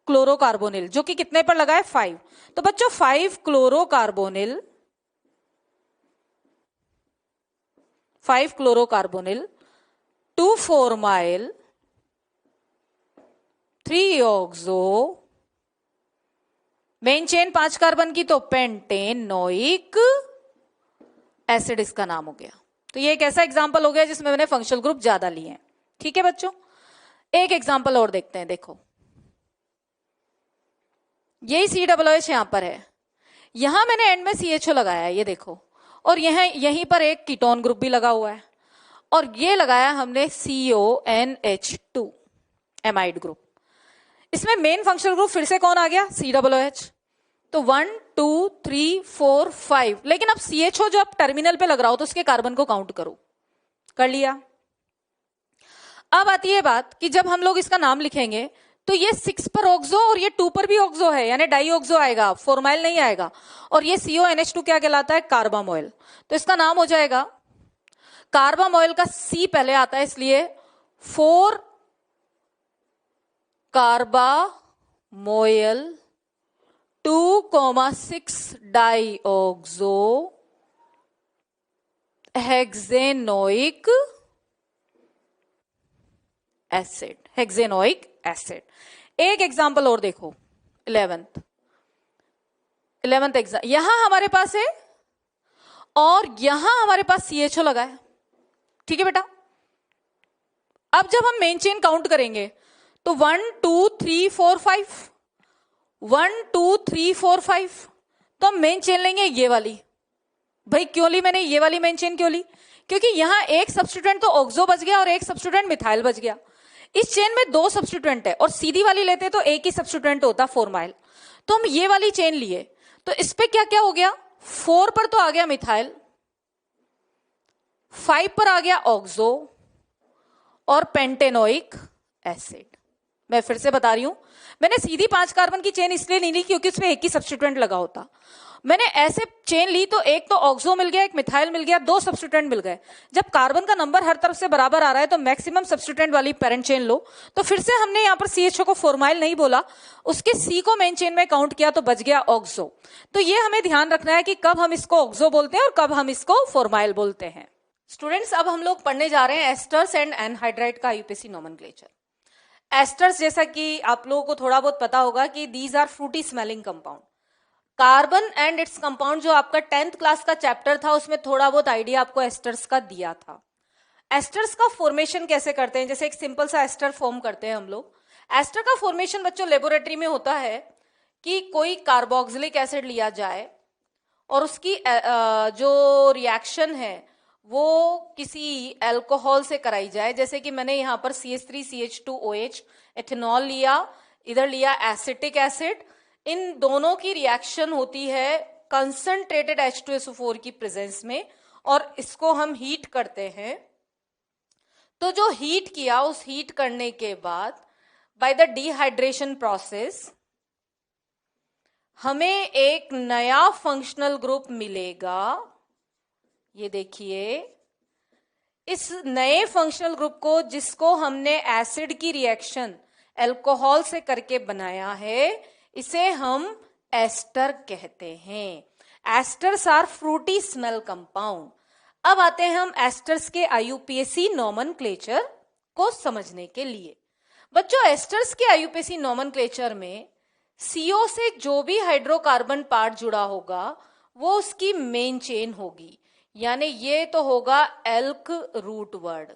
क्लोरोकार्बोनिल, जो कि कितने पर लगा है? 5। तो बच्चों 5 क्लोरोकार्बोनिल, 5 क्लोरोकार्बोनिल, 2 formyl, 3 oxo, main chain 5 carbon की तो पेंटेनोइक एसिड इसका नाम हो गया। तो ये एक ऐसा एग्जांपल हो गया जिसमें मैंने फंक्शनल ग्रुप ज्यादा लिए हैं। ठीक है बच्चों, एक एग्जांपल और देखते हैं। देखो यही COOH यहां पर है, यहां मैंने एंड में CHO लगाया है, ये देखो, और यहीं पर एक कीटोन ग्रुप भी लगा हुआ है और ये लगाया हमने CONH2 एमाइड ग्रुप। इसमें मेन फंक्शनल ग्रुप फिर से कौन आ गया? COOH। तो 1 2 3 4 5, लेकिन अब CHO जो अब टर्मिनल पे लग रहा हो तो उसके कार्बन को काउंट करो। कर लिया। अब आती है बात कि जब हम लोग इसका नाम लिखेंगे तो ये 6 पर ऑक्सो और ये 2 पर भी ऑक्सो है, यानी डाई ऑक्सो आएगा, फॉर्माइल नहीं आएगा। और ये CONH2 क्या कहलाता है? कार्बामोइल। तो इसका नाम हो जाएगा, कार्बामोइल का C पहले आता है इसलिए 4 कार्बामोइल 2,6 डाईऑक्सो हेक्सेनोइक एसिड। हेक्सेनोइक एसिड। एक एग्जांपल और देखो, 11th एग्जाम, यहां हमारे पास है और यहां हमारे पास CHO लगा है। ठीक है बेटा, अब जब हम मेन चेन काउंट करेंगे तो 1 2 3 4 5, 1 2 3 4 5, तो हम मेन चेन लेंगे ये वाली। भाई क्यों ली मैंने ये वाली मेन चेन? क्यों ली? क्योंकि यहां एक सब्स्टिट्यूएंट तो ऑक्सो बच गया और एक सब्स्टिट्यूएंट मिथाइल बच गया। इस चेन में 2 सब्स्टिट्यूएंट है और सीधी वाली लेते तो एक ही सब्स्टिट्यूएंट होता, फॉर्माइल। तो हम ये वाली चेन लिए, तो इस पे क्या क्या हो गया? 4 पर तो आ गया मिथाइल, 5 पर आ गया ऑक्सो और पेंटेनोइक एसिड। मैं फिर से बता रही हूं, मैंने सीधी 5 कार्बन की चेन इसलिए नहीं ली क्योंकि उसमें एक ही सब्स्टिट्यूएंट लगा होता। मैंने ऐसे चेन ली तो एक तो ऑक्सो मिल गया, एक मिथाइल मिल गया, 2 सब्स्टिट्यूएंट मिल गए। जब कार्बन का नंबर हर तरफ से बराबर आ रहा है तो मैक्सिमम सब्स्टिट्यूएंट वाली पेरेंट चेन लो। तो फिर से हमने यहाँ पर CHO को फॉर्माइल नहीं बोला, उसके C को मेन चेन में काउंट किया तो बच गया ऑक्सो। तो ये हमें ध्यान रखना है कि कब हम इसको ऑक्सो बोलते हैं और कब हम इसको फॉर्माइल बोलते हैं। स्टूडेंट्स, अब हम लोग पढ़ने जा रहे हैं एस्टर्स एंड एनहाइड्राइड का IUPAC नोमेनक्लेचर। एस्टर्स, जैसा कि आप लोगों को थोड़ा बहुत पता होगा कि these are fruity smelling compound. Carbon and its compound जो आपका 10th क्लास का चैप्टर था उसमें थोड़ा बहुत आइडिया आपको एस्टर्स का दिया था। एस्टर्स का फॉर्मेशन कैसे करते हैं, जैसे एक सिंपल सा एस्टर फॉर्म करते हैं हम लोग। एस्टर का फॉर्मेशन बच्चों लेबोरेटरी में होता है कि कोई कार्बोक्सिलिक एसिड लिया जाए और उसकी जो रिएक्शन है वो किसी अल्कोहल से कराई जाए। जैसे कि मैंने यहाँ पर CH3CH2OH एथेनॉल लिया, इधर लिया एसिटिक एसिड। इन दोनों की रिएक्शन होती है कंसंट्रेटेड H2SO4 की प्रेजेंस में और इसको हम हीट करते हैं। तो जो हीट किया, उस हीट करने के बाद बाय द डिहाइड्रेशन प्रोसेस हमें एक नया फंक्शनल ग्रुप मिलेगा। ये देखिए, इस नए फंक्शनल ग्रुप को जिसको हमने एसिड की रिएक्शन अल्कोहल से करके बनाया है, इसे हम एस्टर कहते हैं। Esters are fruity smell compound. अब आते हैं हम एस्टर्स के IUPAC नोमेनक्लेचर को समझने के लिए। बच्चों, एस्टर्स के IUPAC नोमेनक्लेचर में CO से जो भी हाइड्रोकार्बन पार्ट जुड़ा होगा वो उसकी मेन चेन होगी, यानी ये तो होगा एल्क रूट वर्ड।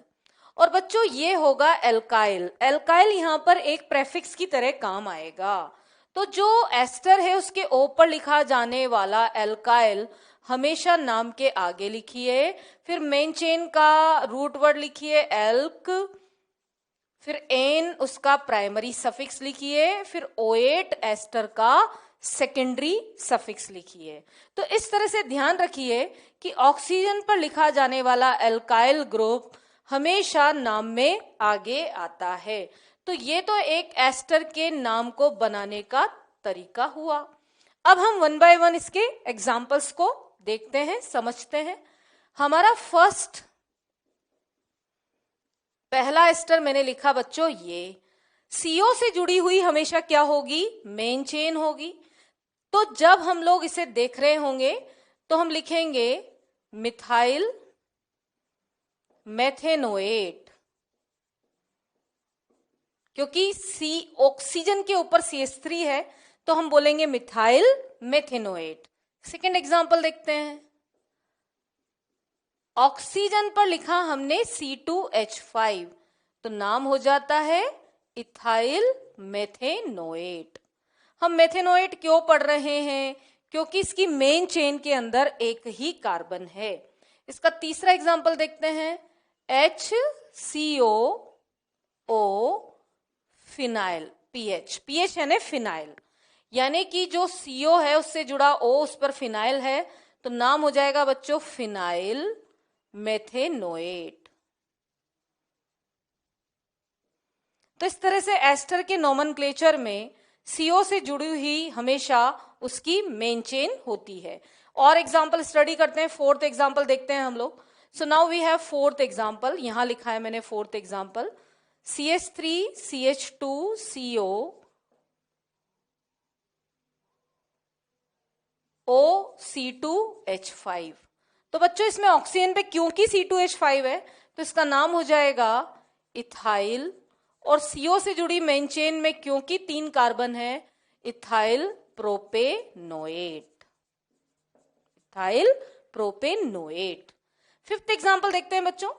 और बच्चों ये होगा एल्काइल। एल्काइल यहां पर एक प्रेफिक्स की तरह काम आएगा। तो जो एस्टर है उसके ऊपर लिखा जाने वाला एल्काइल हमेशा नाम के आगे लिखिए, फिर मेन चेन का रूट वर्ड लिखिए एल्क, फिर एन उसका प्राइमरी सफिक्स लिखिए, फिर OAT एस्टर का सेकेंडरी सफिक्स लिखिए। तो इस तरह से ध्यान रखिए कि ऑक्सीजन पर लिखा जाने वाला एल्काइल ग्रुप हमेशा नाम में आगे आता है। तो ये तो एक एस्टर के नाम को बनाने का तरीका हुआ। अब हम 1 बाय 1 इसके एग्जाम्पल्स को देखते हैं, समझते हैं। हमारा पहला एस्टर मैंने लिखा बच्चों, ये CO से जुड़ी हुई हमेशा क्या होगी, मेन चेन होगी। तो जब हम लोग इसे देख रहे होंगे तो हम लिखेंगे मिथाइल मेथेनोएट, क्योंकि ऑक्सीजन के ऊपर CH3 है तो हम बोलेंगे मिथाइल मेथेनोएट। सेकेंड एग्जांपल देखते हैं। ऑक्सीजन पर लिखा हमने C2H5 तो नाम हो जाता है इथाइल मेथेनोएट। हम मेथेनोएट क्यों पढ़ रहे हैं, क्योंकि इसकी मेन चेन के अंदर एक ही कार्बन है। इसका तीसरा एग्जांपल देखते हैं, HCOO फिनाइल, पीएच यानी फिनाइल, यानी कि जो CO है उससे जुड़ा O उस पर फिनाइल है तो नाम हो जाएगा बच्चों फिनाइल मेथेनोएट। तो इस तरह से एस्टर के नोमेनक्लेचर में CO से जुड़ी हुई हमेशा उसकी मेन चेन होती है। और एग्जाम्पल स्टडी करते हैं, 4th एग्जाम्पल देखते हैं हम लोग। So now we have 4th example, यहां लिखा है मैंने 4th एग्जाम्पल, CH3CH2CO OC2H5। तो बच्चों इसमें ऑक्सीजन पे क्योंकि C2H5 है तो इसका नाम हो जाएगा इथाइल, और CO से जुड़ी मेन चेन में क्योंकि 3 कार्बन है ethyl propanoate, ethyl propanoate. 5th example देखते हैं बच्चों।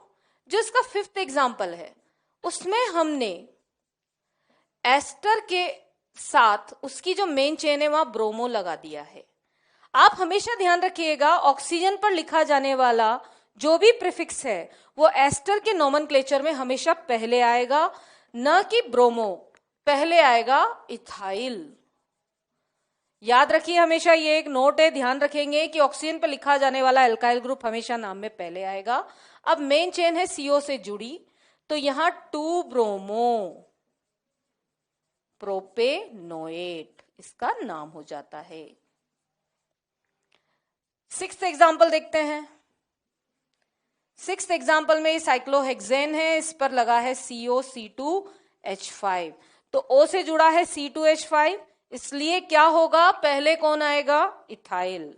जो इसका 5th एग्जाम्पल है उसमें हमने एस्टर के साथ उसकी जो मेन चेन है वहां ब्रोमो लगा दिया है। आप हमेशा ध्यान रखिएगा ऑक्सीजन पर लिखा जाने वाला जो भी प्रीफिक्स है वो एस्टर के नोमेनक्लेचर में हमेशा पहले आएगा, न कि ब्रोमो, पहले आएगा इथाइल। याद रखिए, हमेशा ये एक नोट है, ध्यान रखेंगे कि ऑक्सीजन पर लिखा जाने वाला एल्काइल ग्रुप हमेशा नाम में पहले आएगा। अब मेन चेन है CO से जुड़ी तो यहां 2 ब्रोमो, प्रोपेनोएट इसका नाम हो जाता है। 6th एग्जाम्पल देखते हैं। 6th एग्जाम्पल में साइक्लोहेक्सेन है, इस पर लगा है COC2H5, तो O से जुड़ा है C2H5, इसलिए क्या होगा, पहले कौन आएगा, इथाइल,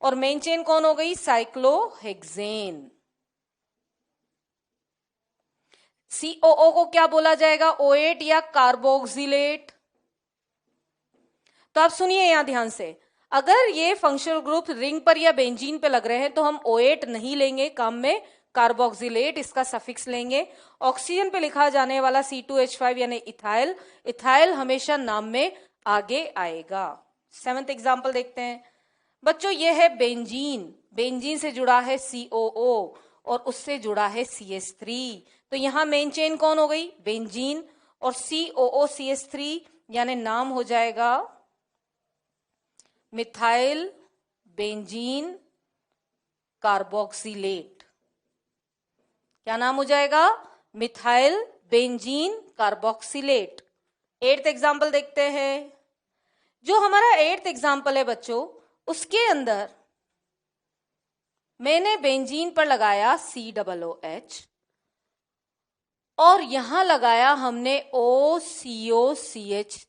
और मेन चेन कौन हो गई, साइक्लोहेक्सेन। COO को क्या बोला जाएगा, O8 या कार्बोक्सिलेट। तो आप सुनिए यहां ध्यान से, अगर ये फंक्शनल ग्रुप रिंग पर या बेंजीन पे लग रहे हैं तो हम O8 नहीं लेंगे काम में, कार्बोक्सिलेट इसका सफिक्स लेंगे। ऑक्सीजन पे लिखा जाने वाला C2H5 यानी इथाइल, इथाइल हमेशा नाम में आगे आएगा। 7th एग्जाम्पल देखते हैं बच्चों, ये है बेंजीन, बेंजीन से जुड़ा है COO और उससे जुड़ा है CH3, तो यहां मेन चेन कौन हो गई, बेंजीन, और COO CH3 यानी नाम हो जाएगा मिथाइल बेंजीन कार्बोक्सिलेट। क्या नाम हो जाएगा, methyl benzene carboxylate. 8th example देखते हैं। जो हमारा 8th एग्जाम्पल है बच्चों, उसके अंदर मैंने बेंजीन पर लगाया COOH और यहां लगाया हमने OCOCH3,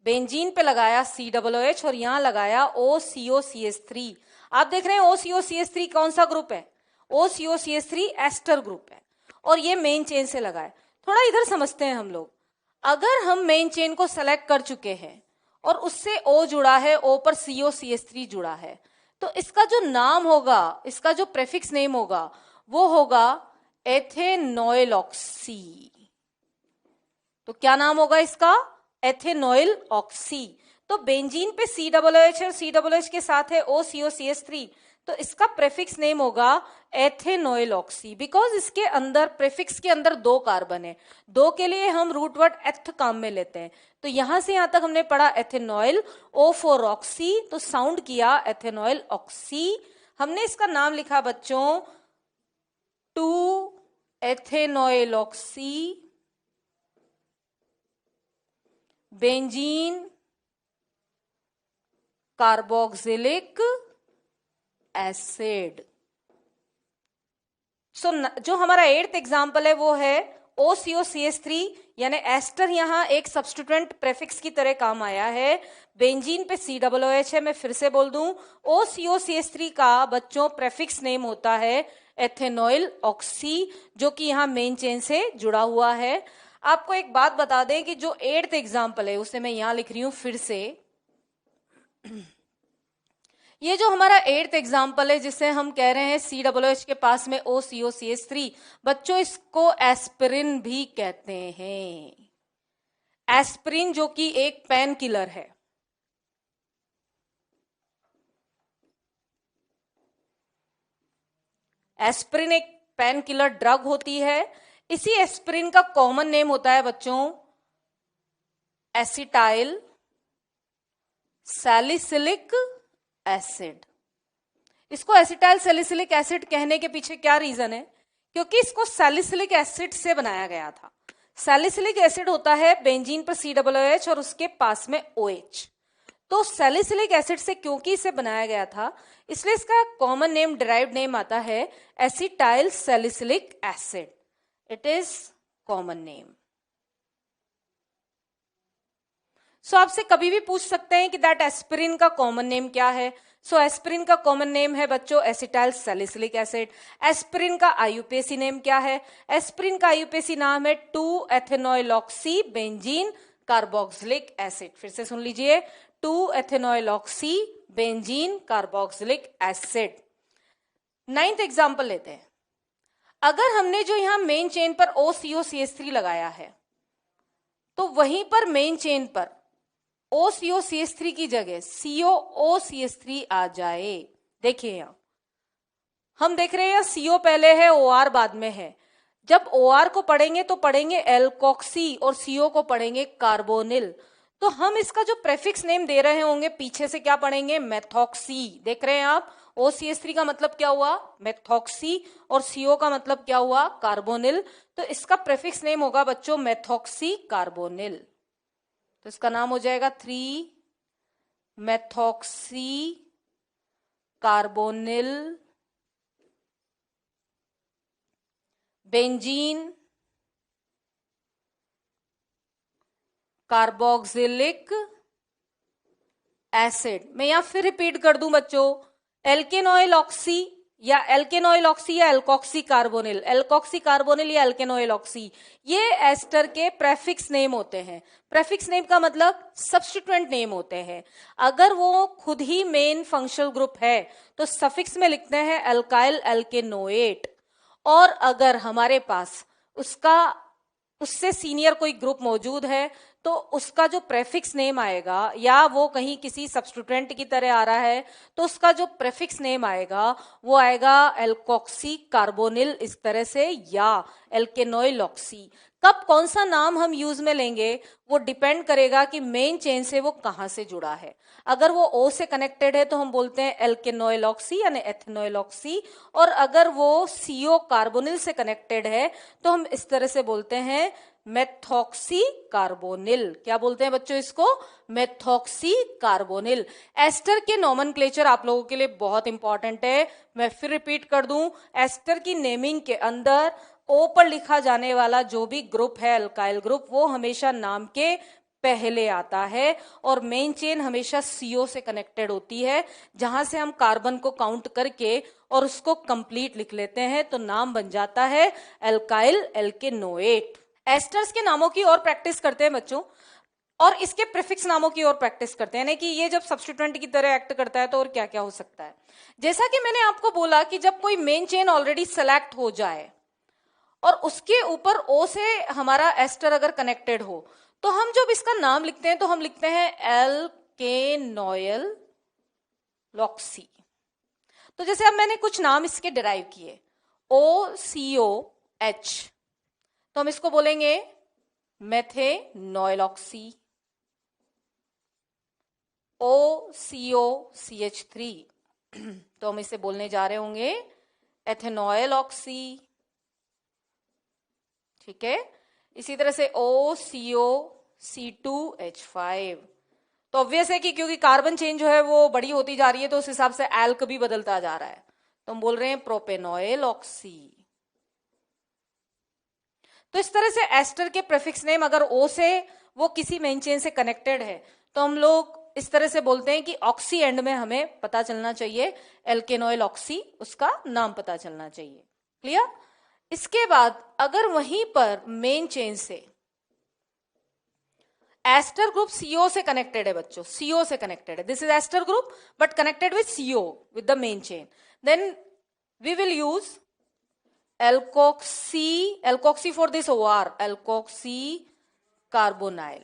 बेंजीन पे लगाया COOH और यहां लगाया OCOCH3। आप देख रहे हैं OCOCH3 कौन सा ग्रुप है, OCOCH3 एस्टर ग्रुप है, और ये मेन चेन से लगा है। थोड़ा इधर समझते हैं हम लोग, अगर हम मेन चेन को सेलेक्ट कर चुके हैं और उससे O जुड़ा है, O पर COCH3 जुड़ा है, तो इसका जो नाम होगा, इसका जो प्रेफिक्स नेम होगा वो होगा एथेनॉइल ऑक्सी। तो क्या नाम होगा इसका, एथेनॉइल ऑक्सी। तो बेंजीन पे COOH है, COOH के साथ है OCOCH3, तो इसका प्रेफिक्स नेम होगा एथेनॉइल ऑक्सी, बिकॉज इसके अंदर प्रेफिक्स के अंदर 2 कार्बन है, 2 के लिए हम रूट वर्ड एथ काम में लेते हैं। तो यहां से यहां तक हमने पढ़ा एथेनॉइल, O फॉर ऑक्सी, तो साउंड किया एथेनॉइल ऑक्सी। हमने इसका नाम लिखा बच्चों 2 ethanoyl oxy benzene carboxylic acid. सो जो हमारा 8th एग्जाम्पल है वो है OCOCH3 यानी एस्टर, यहां एक सब्स्टिट्यूएंट प्रेफिक्स की तरह काम आया है। बेंजीन पे COOH है, मैं फिर से बोल दूं, OCOCH3 का बच्चों प्रेफिक्स नेम होता है एथेनॉइल ऑक्सी, जो कि यहां मेन चेन से जुड़ा हुआ है। आपको एक बात बता दें कि जो 8th एग्जाम्पल है उसे मैं यहां लिख रही हूं फिर से। ये जो हमारा 8th एग्जाम्पल है जिसे हम कह रहे हैं COOH के पास में OCOCH3, बच्चों इसको एस्पिरिन भी कहते हैं। एस्पिरिन जो कि एक पेन किलर है। एस्पिरिन एक पेन किलर ड्रग होती है। इसी एस्पिरिन का कॉमन नेम होता है बच्चों एसिटाइल सैलिसिलिक एसिड। इसको एसिटाइल सैलिसिलिक एसिड कहने के पीछे क्या रीजन है, क्योंकि इसको सैलिसिलिक एसिड से बनाया गया था। सैलिसिलिक एसिड होता है बेंजीन पर COOH और उसके पास में OH, तो सैलिसिलिक एसिड से क्योंकि इसे बनाया गया था इसलिए इसका कॉमन नेम, डिराइव्ड नेम आता है acetyl salicylic acid. It is common name. So आपसे कभी भी पूछ सकते हैं कि दैट एस्पिरिन का कॉमन नेम क्या है। सो एस्पिरिन का कॉमन नेम है बच्चों एसिटाइल सैलिसिलिक एसिड। एस्पिरिन का आईयूपीएसी नेम क्या है, एस्पिरिन का आईयूपीएसी नाम है 2 ethanoyl oxy benzene carboxylic acid. फिर से सुन लीजिए 2 ethanoyl oxy benzene carboxylic acid. 9th example लेते हैं। अगर हमने जो यहां मेन चेन पर OCOCH3 लगाया है तो वहीं पर मेन चेन पर OCOCH3 की जगह COOCH3 आ जाए। देखिए यहां हम देख रहे हैं CO पहले है OR बाद में है। जब OR को पढ़ेंगे तो पढ़ेंगे एल्कोक्सी और CO को पढ़ेंगे कार्बोनिल। तो हम इसका जो प्रेफिक्स नेम दे रहे होंगे पीछे से क्या पढ़ेंगे, मेथॉक्सी। देख रहे हैं आप OCH3 का मतलब क्या हुआ? मेथॉक्सी, और CO का मतलब क्या हुआ? कार्बोनिल। तो इसका प्रेफिक्स नेम होगा बच्चों मेथॉक्सी कार्बोनिल। तो इसका नाम हो जाएगा 3 methoxy carbonyl benzene carboxylic acid. मैं यहां फिर रिपीट कर दूं बच्चों, एल्केनॉइल ऑक्सी या एल्केनॉइल ऑक्सी या एल्कोक्सी कार्बोनिल, एल्कोक्सी कार्बोनिल या एल्केनॉइल ऑक्सी, ये एस्टर के प्रेफिक्स नेम होते हैं। प्रेफिक्स नेम का मतलब सब्स्टिट्यूएंट नेम होते हैं। अगर वो खुद ही मेन फंक्शनल ग्रुप है तो सफिक्स में लिखते हैं एल्काइल एल्केनोएट, और अगर हमारे पास उससे सीनियर कोई ग्रुप मौजूद है तो उसका जो प्रेफिक्स नेम आएगा, या वो कहीं किसी सब्स्टिट्यूएंट की तरह आ रहा है तो उसका जो प्रेफिक्स नेम आएगा वो आएगा एल्कोक्सी कार्बोनिल इस तरह से, या एल्केनोइल ऑक्सी। कब कौन सा नाम हम यूज में लेंगे वो डिपेंड करेगा कि मेन चेन से वो कहां से जुड़ा है। अगर वो O से कनेक्टेड है तो हम बोलते हैं एल्केनोइल ऑक्सी यानी एथेनॉइल ऑक्सी, और अगर वो CO कार्बोनिल से कनेक्टेड है तो हम इस तरह से बोलते हैं मेथॉक्सी कार्बोनिल। क्या बोलते हैं बच्चों इसको? Methoxy carbonyl. एस्टर के नोमेनक्लेचर आप लोगों के लिए बहुत इंपॉर्टेंट है, मैं फिर रिपीट कर दूं, एस्टर की नेमिंग के अंदर O पर लिखा जाने वाला जो भी ग्रुप है अल्काइल ग्रुप, वो हमेशा नाम के पहले आता है, और मेन चेन हमेशा CO से कनेक्टेड होती है, जहां से हम कार्बन को काउंट करके और उसको कंप्लीट लिख लेते हैं तो नाम बन जाता है एल्काइल एल्केनोएट। एस्टर्स के नामों की और प्रैक्टिस करते हैं बच्चों, और इसके प्रीफिक्स नामों की और प्रैक्टिस करते हैं, यानी कि ये जब सब्स्टिट्यूएंट की तरह एक्ट करता है तो और क्या क्या हो सकता है। जैसा कि मैंने आपको बोला कि जब कोई मेन चेन ऑलरेडी सेलेक्ट हो जाए और उसके ऊपर O से हमारा एस्टर अगर कनेक्टेड हो तो हम जब इसका नाम लिखते हैं तो हम लिखते हैं एल्केनॉइल लॉक्सी। तो जैसे अब मैंने कुछ नाम इसके डिराइव किए, OCOH, तो हम इसको बोलेंगे मेथेनॉइल ऑक्सी। OCOCH3 तो हम इसे बोलने जा रहे होंगे एथेनॉइल ऑक्सी। ठीक है, इसी तरह से OCOC2H5, तो ऑब्वियस है कि क्योंकि कार्बन चेन जो है वो बड़ी होती जा रही है तो उस हिसाब से एल्क भी बदलता जा रहा है, तो हम बोल रहे हैं प्रोपेनॉइल ऑक्सी। तो इस तरह से एस्टर के प्रीफिक्स नेम अगर O से वो किसी मेन चेन से कनेक्टेड है तो हम लोग इस तरह से बोलते हैं कि ऑक्सी एंड में हमें पता चलना चाहिए एल्केनॉइल ऑक्सी, उसका नाम पता चलना चाहिए। क्लियर? इसके बाद अगर वहीं पर मेन चेन से एस्टर ग्रुप CO से कनेक्टेड है बच्चों, CO से कनेक्टेड है, this is ester group but connected with CO with the main chain, then we will use alkoxy for this OR, alkoxy carbonyl.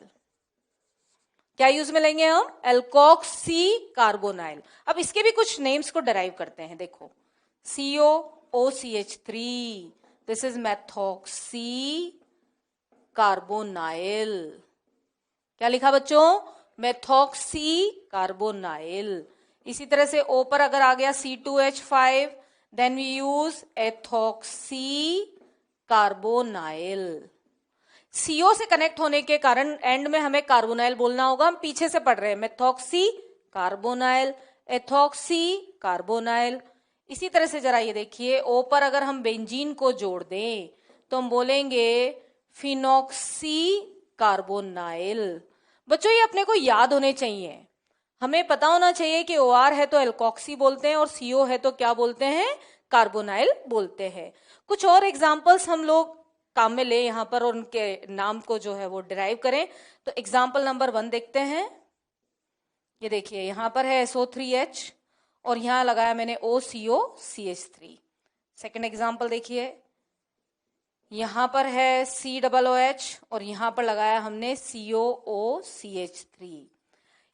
क्या यूज में लेंगे हम? Alkoxy carbonyl. अब इसके भी कुछ नेम्स को डराइव करते हैं, देखो COOCH3, this is methoxy carbonyl. क्या लिखा बच्चों? Methoxy carbonyl. इसी तरह से O पर अगर आ गया C2H5, then we use ethoxy carbonyl. CO से कनेक्ट होने के कारण एंड में हमें कार्बोनाइल बोलना होगा, हम पीछे से पढ़ रहे हैं मेथॉक्सी कार्बोनाइल, एथॉक्सी कार्बोनाइल। इसी तरह से जरा ये देखिए, O पर अगर हम बेंजीन को जोड़ दें तो हम बोलेंगे फिनॉक्सी कार्बोनाइल। बच्चों ये अपने को याद होने चाहिए, हमें पता होना चाहिए कि OR है तो एल्कोक्सी बोलते हैं और CO है तो क्या बोलते हैं? कार्बोनाइल बोलते हैं। कुछ और एग्जाम्पल्स हम लोग काम में ले यहां पर और उनके नाम को जो है वो डिराइव करें। तो एग्जाम्पल नंबर 1 देखते हैं। ये देखिए यहां पर है SO3H और यहां लगाया मैंने OCOCH3। सेकेंड एग्जाम्पल देखिए, यहां पर है COOH और यहां पर लगाया हमने COOCH3।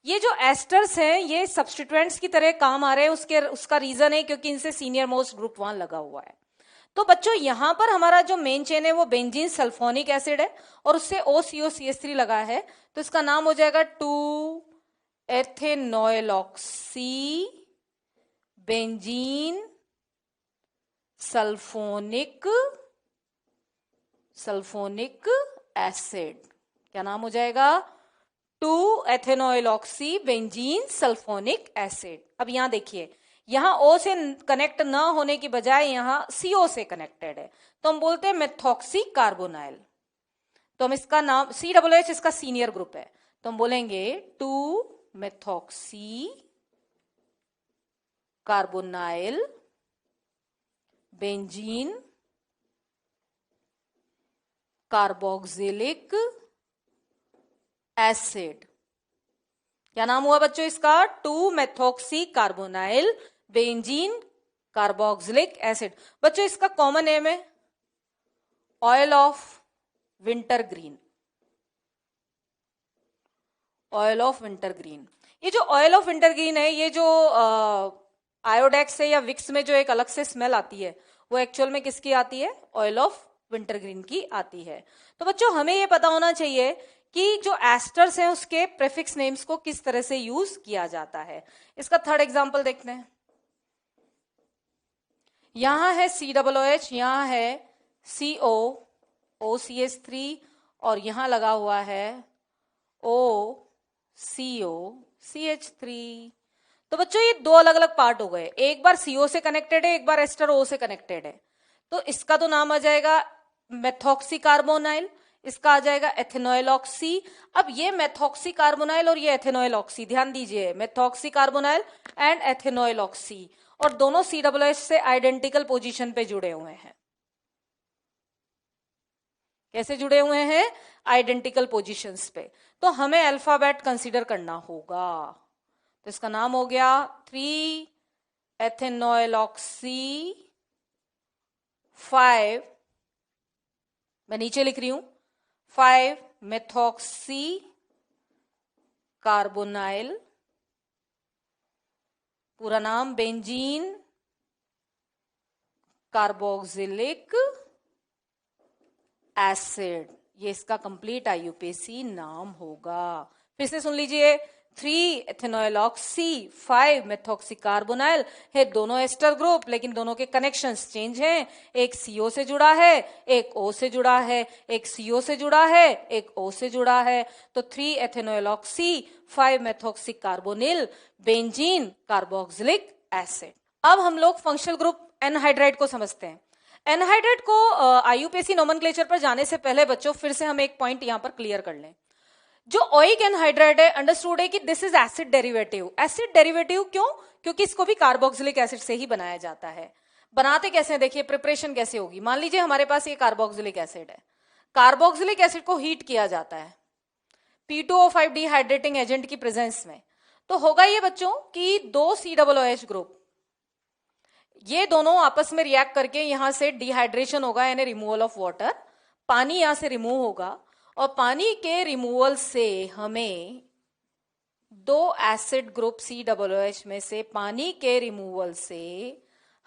ये जो एस्टर्स हैं ये सब्स्टिट्यूएंट्स की तरह काम आ रहे हैं, उसका रीजन है क्योंकि इनसे सीनियर मोस्ट ग्रुप 1 लगा हुआ है। तो बच्चों यहां पर हमारा जो मेन चेन है वो बेंजीन सल्फोनिक एसिड है और उससे OCOCH3 लगा है, तो इसका नाम हो जाएगा 2 ethanoyl oxy benzene sulphonic acid. क्या नाम हो जाएगा? 2 ethanoyl oxy benzene sulphonic acid. अब यहां देखिए, यहां O से कनेक्ट ना होने की बजाय यहां CO से कनेक्टेड है, तो हम बोलते हैं मेथॉक्सी कार्बोनाइल। तो हम इसका नाम COOH इसका सीनियर ग्रुप है, तो हम बोलेंगे 2 methoxy carbonyl benzene carboxylic acid. क्या नाम हुआ बच्चों इसका? 2 methoxy carbonyl benzene carboxylic acid. बच्चों इसका कॉमन नेम है oil of winter green. Oil of winter green. ये जो ऑयल ऑफ विंटर ग्रीन है, ये जो आयोडेक्स से या विक्स में जो एक अलग से स्मेल आती है, वो एक्चुअल में किसकी आती है? ऑयल ऑफ विंटर ग्रीन की आती है। तो बच्चों हमें ये पता होना चाहिए कि जो एस्टर्स हैं उसके प्रीफिक्स नेम्स को किस तरह से यूज किया जाता है। इसका थर्ड एग्जांपल देखते हैं। यहां है COOH, यहां है CO OCH3 और यहां लगा हुआ है OCO CH3। तो बच्चों ये दो अलग अलग पार्ट हो गए, एक बार CO से कनेक्टेड है, एक बार एस्टर O से कनेक्टेड है। तो इसका तो नाम आ जाएगा मेथॉक्सी कार्बोनाइल, इसका आ जाएगा एथेनॉइल ऑक्सी। अब ये मेथॉक्सी कार्बोनाइल और ये एथेनॉइल ऑक्सी, ध्यान दीजिए, मेथॉक्सी कार्बोनाइल एंड एथेनॉइल ऑक्सी, और दोनों COOH से आइडेंटिकल पोजीशन पे जुड़े हुए हैं। कैसे जुड़े हुए हैं? आइडेंटिकल पोजीशंस पे। तो हमें अल्फाबेट कंसीडर करना होगा। तो इसका नाम हो गया 3 एथेनॉइल ऑक्सी 5, मैं नीचे लिख रही हूं, 5 मेथॉक्सी कार्बोनाइल, पूरा नाम बेंजीन कार्बोक्सिलिक एसिड। ये इसका कंप्लीट IUPAC नाम होगा। फिर से सुन लीजिए, 3 एथेनॉइल ऑक्सी 5 मेथॉक्सी कार्बोनाइल है, दोनों एस्टर ग्रुप, लेकिन दोनों के कनेक्शंस चेंज हैं। एक CO से जुड़ा है, एक O से जुड़ा है, एक CO से जुड़ा है, एक O से जुड़ा है। तो 3 ethanoyl oxy 5 methoxy carbonyl benzene carboxylic acid. अब हम लोग फंक्शनल ग्रुप एनहाइड्राइड को समझते हैं। एनहाइड्राइड को IUPAC नोमेनक्लेचर पर जाने से पहले बच्चों फिर से हम एक पॉइंट यहां पर क्लियर कर लें। जो ओइक एनहाइड्राइड है, अंडरस्टूड है कि this is acid derivative. Acid derivative क्यों? क्योंकि इसको भी कार्बोक्सिलिक एसिड से ही बनाया जाता है। बनाते कैसे हैं देखिए, प्रिपरेशन कैसे होगी। मान लीजिए हमारे पास ये कार्बोक्सिलिक एसिड है, कार्बोक्सिलिक एसिड को हीट किया जाता है P2O5 डिहाइड्रेटिंग एजेंट की प्रेजेंस में। तो होगा ये बच्चों कि 2 COOH ग्रुप, ये दोनों आपस में रिएक्ट करके यहां से डिहाइड्रेशन होगा, यानी रिमूवल ऑफ वाटर, पानी यहां से रिमूव होगा, और पानी के रिमूवल से हमें 2 एसिड ग्रुप COOH में से पानी के रिमूवल से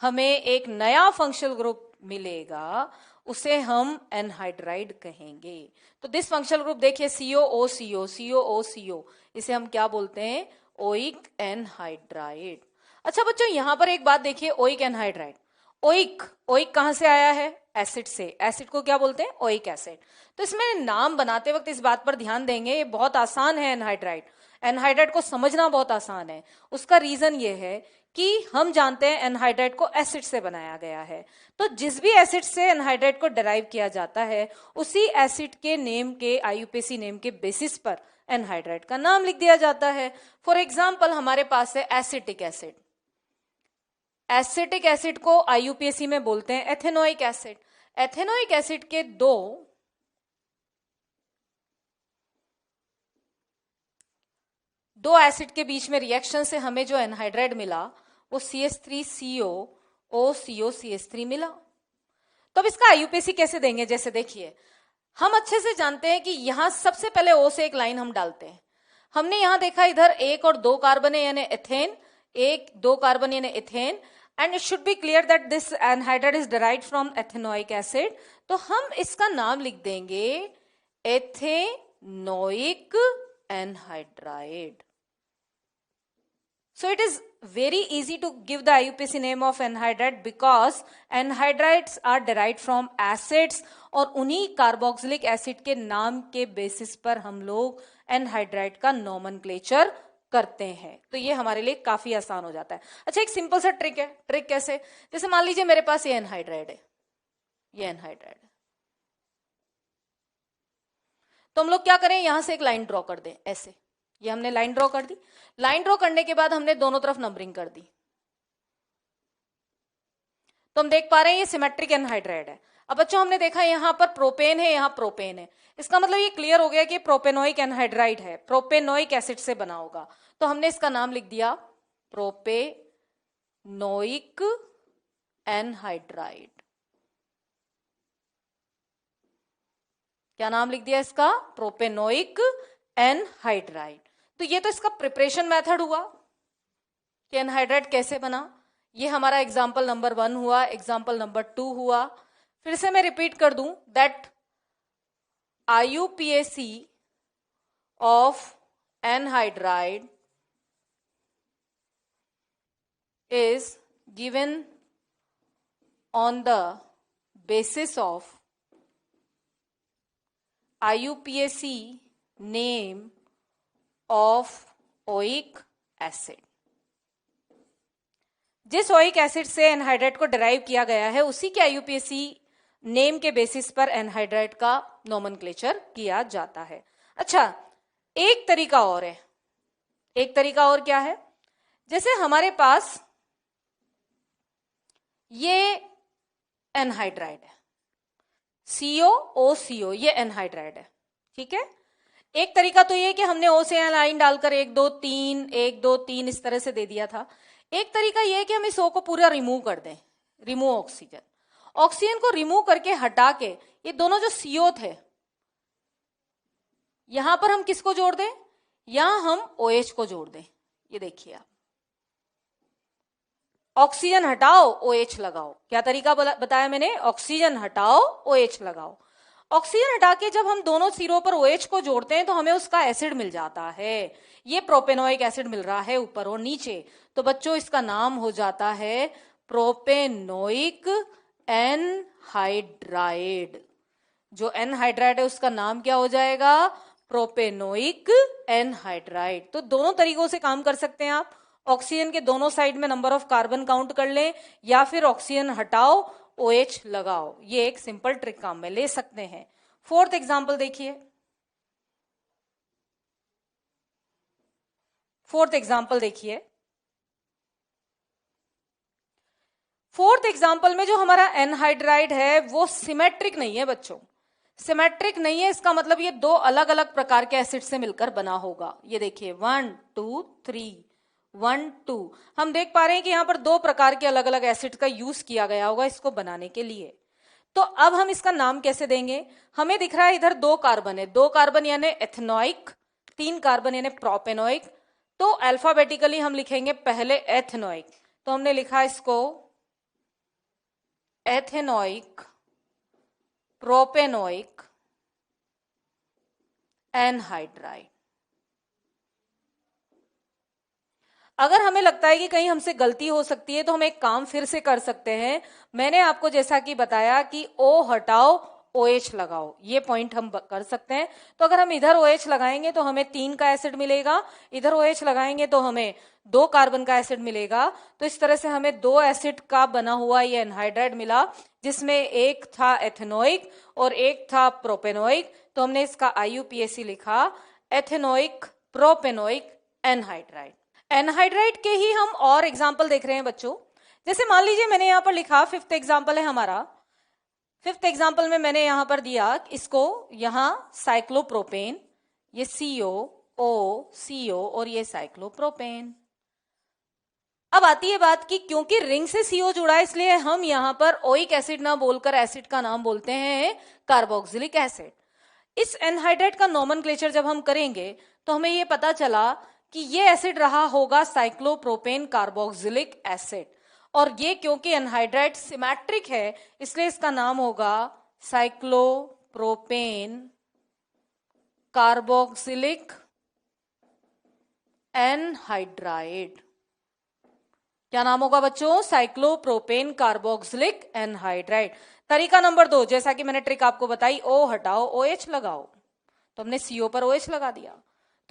हमें एक नया फंक्शनल ग्रुप मिलेगा, उसे हम एनहाइड्राइड कहेंगे। तो दिस फंक्शनल ग्रुप देखिए COOCO COOCO, इसे हम क्या बोलते हैं? Oic anhydride. अच्छा बच्चों यहां पर एक बात देखिए, ओइक एनहाइड्राइड, ओइक ओइक कहां से आया है? एसिड से। एसिड को क्या बोलते हैं? Oic acid. तो इसमें नाम बनाते वक्त इस बात पर ध्यान देंगे, ये बहुत आसान है एनहाइड्राइड, एनहाइड्राइड को समझना बहुत आसान है। उसका रीजन ये है कि हम जानते हैं एनहाइड्राइड को एसिड से बनाया गया है, तो जिस भी एसिड से एनहाइड्राइड को डिराइव किया जाता है, उसी एसिड के नेम के IUPAC नेम के बेसिस पर एनहाइड्राइड का नाम लिख दिया जाता है। फॉर एग्जाम्पल हमारे पास है एसिटिक एसिड, एसिटिक एसिड को IUPAC में बोलते हैं एथेनोइक एसिड। एथेनोइक एसिड के दो एसिड के बीच में रिएक्शन से हमें जो एनहाइड्राइड मिला वो CH3CO OCO CH3 मिला। तो अब इसका IUPAC कैसे देंगे? जैसे देखिए, हम अच्छे से जानते हैं कि यहां सबसे पहले O से एक लाइन हम डालते हैं। हमने यहां देखा इधर 1 और 2 कार्बन है यानी एथेन, 1 2 कार्बन यानी ethane, and it should be clear that this anhydride is derived from ethanoic acid. तो हम इसका नाम लिख देंगे ethanoic anhydride. So it is very easy to give the IUPAC name of anhydride because anhydrides are derived from acids और उन्हीं carboxylic acid के नाम के बेसिस पर हम लोग एनहाइड्राइड का नोमेनक्लेचर करते हैं। तो ये हमारे लिए काफी आसान हो जाता है। अच्छा, एक सिंपल सा ट्रिक है। ट्रिक कैसे? जैसे मान लीजिए मेरे पास ये एनहाइड्राइड है, ये एनहाइड्राइड है, तो हम लोग क्या करें, यहां से एक लाइन ड्रॉ कर दें ऐसे। ये हमने लाइन ड्रॉ कर दी। लाइन ड्रॉ करने के बाद हमने दोनों तरफ नंबरिंग कर दी, तो हम देख पा रहे हैं ये सिमेट्रिक एनहाइड्राइड है। अब बच्चों हमने देखा यहां पर प्रोपेन है, यहां प्रोपेन है, इसका मतलब ये क्लियर हो गया कि प्रोपेनोइक एनहाइड्राइड है, प्रोपेनोइक एसिड से बना होगा। तो हमने इसका नाम लिख दिया प्रोपेनोइक एनहाइड्राइड। क्या नाम लिख दिया इसका? Propanoic anhydride. तो ये तो इसका प्रिपरेशन मेथड हुआ कि एनहाइड्राइड कैसे बना। ये हमारा एग्जाम्पल नंबर 1 हुआ, एग्जाम्पल नंबर 2 हुआ। फिर से मैं रिपीट कर दूं that IUPAC of anhydride is given on the basis of IUPAC name of oic acid। जिस ओइक एसिड से एनहाइड्राइड को डिराइव किया गया है उसी के IUPAC नेम के बेसिस पर एनहाइड्राइड का नोमेनक्लेचर किया जाता है। अच्छा, एक तरीका और है। एक तरीका और क्या है? जैसे हमारे पास ये एनहाइड्राइड है, COOCO, ये एनहाइड्राइड है, ठीक है। एक तरीका तो ये कि हमने O से यहाँ लाइन डालकर 1 2 3 1 2 3 इस तरह से दे दिया था। एक तरीका यह है कि हम इस O को पूरा रिमूव कर दें, रिमूव ऑक्सीजन। ऑक्सीजन को रिमूव करके हटा के ये दोनों जो CO थे, यहां पर हम किसको जोड़ दें? यहां हम OH को जोड़ दें। ये देखिए आप, ऑक्सीजन हटाओ OH लगाओ। क्या तरीका बताया मैंने? ऑक्सीजन हटाओ OH लगाओ। ऑक्सीजन हटा के जब हम दोनों सिरों पर OH को जोड़ते हैं तो हमें उसका एसिड मिल जाता है। ये प्रोपेनोइक एसिड मिल रहा है ऊपर और नीचे। तो बच्चों इसका नाम हो जाता है प्रोपेनोइक एनहाइड्राइड। जो एनहाइड्राइड है उसका नाम क्या हो जाएगा? Propanoic anhydride. तो दोनों तरीकों से काम कर सकते हैं आप। ऑक्सीजन के दोनों साइड में नंबर ऑफ कार्बन काउंट कर लें, या फिर ऑक्सीजन हटाओ OH लगाओ। ये एक सिंपल ट्रिक काम में ले सकते हैं। फोर्थ एग्जांपल देखिए। फोर्थ एग्जांपल देखिए। फोर्थ एग्जांपल में जो हमारा एनहाइड्राइड है वो सिमेट्रिक नहीं है बच्चों। सिमेट्रिक नहीं है, इसका मतलब ये दो अलग अलग प्रकार के एसिड से मिलकर बना होगा। ये देखिए 1 2 3 1 2। हम देख पा रहे हैं कि यहां पर दो प्रकार के अलग अलग एसिड का यूज किया गया होगा इसको बनाने के लिए। तो अब हम इसका नाम कैसे देंगे? हमें दिख रहा है इधर 2 कार्बन है, 2 कार्बन यानी एथेनोइक, 3 कार्बन यानी प्रोपेनोइक। तो अल्फाबेटिकली हम लिखेंगे पहले एथेनोइक। तो हमने लिखा इसको एथेनोइक, प्रोपेनोइक एनहाइड्राइड। अगर हमें लगता है कि कहीं हमसे गलती हो सकती है तो हम एक काम फिर से कर सकते हैं। मैंने आपको जैसा कि बताया कि O हटाओ OH लगाओ, ये पॉइंट हम कर सकते हैं। तो अगर हम इधर OH लगाएंगे तो हमें 3 का एसिड मिलेगा, इधर OH लगाएंगे तो हमें 2 कार्बन का एसिड मिलेगा। तो इस तरह से हमें 2 एसिड का बना हुआ ये एनहाइड्राइड मिला, जिसमें एक था एथेनोइक और एक था प्रोपेनोइक। तो हमने इसका IUPAC लिखा एथेनोइक प्रोपेनोइक एनहाइड्राइड। एनहाइड्राइड के ही हम और एग्जाम्पल देख रहे हैं बच्चों। जैसे मान लीजिए मैंने यहां पर लिखा, 5th एग्जाम्पल है हमारा। 5th एग्जाम्पल में मैंने यहां पर दिया इसको, यहां साइक्लोप्रोपेन, ये CO और ये साइक्लोप्रोपेन। अब आती है बात कि क्योंकि रिंग से CO जुड़ा है इसलिए हम यहां पर ओइक एसिड ना बोलकर एसिड का नाम बोलते हैं कार्बोक्सिलिक एसिड। इस एनहाइड्राइड का नोमेनक्लेचर जब हम करेंगे तो हमें यह पता चला कि ये एसिड रहा होगा साइक्लोप्रोपेन कार्बोक्सिलिक एसिड। और ये क्योंकि एनहाइड्राइड सिमेट्रिक है इसलिए इसका नाम होगा साइक्लोप्रोपेन कार्बोक्सिलिक एनहाइड्राइड। क्या नाम होगा बच्चों? Cyclopropane carboxylic anhydride. तरीका नंबर 2, जैसा कि मैंने ट्रिक आपको बताई, ओ हटाओ OH लगाओ, तो हमने CO पर OH लगा दिया,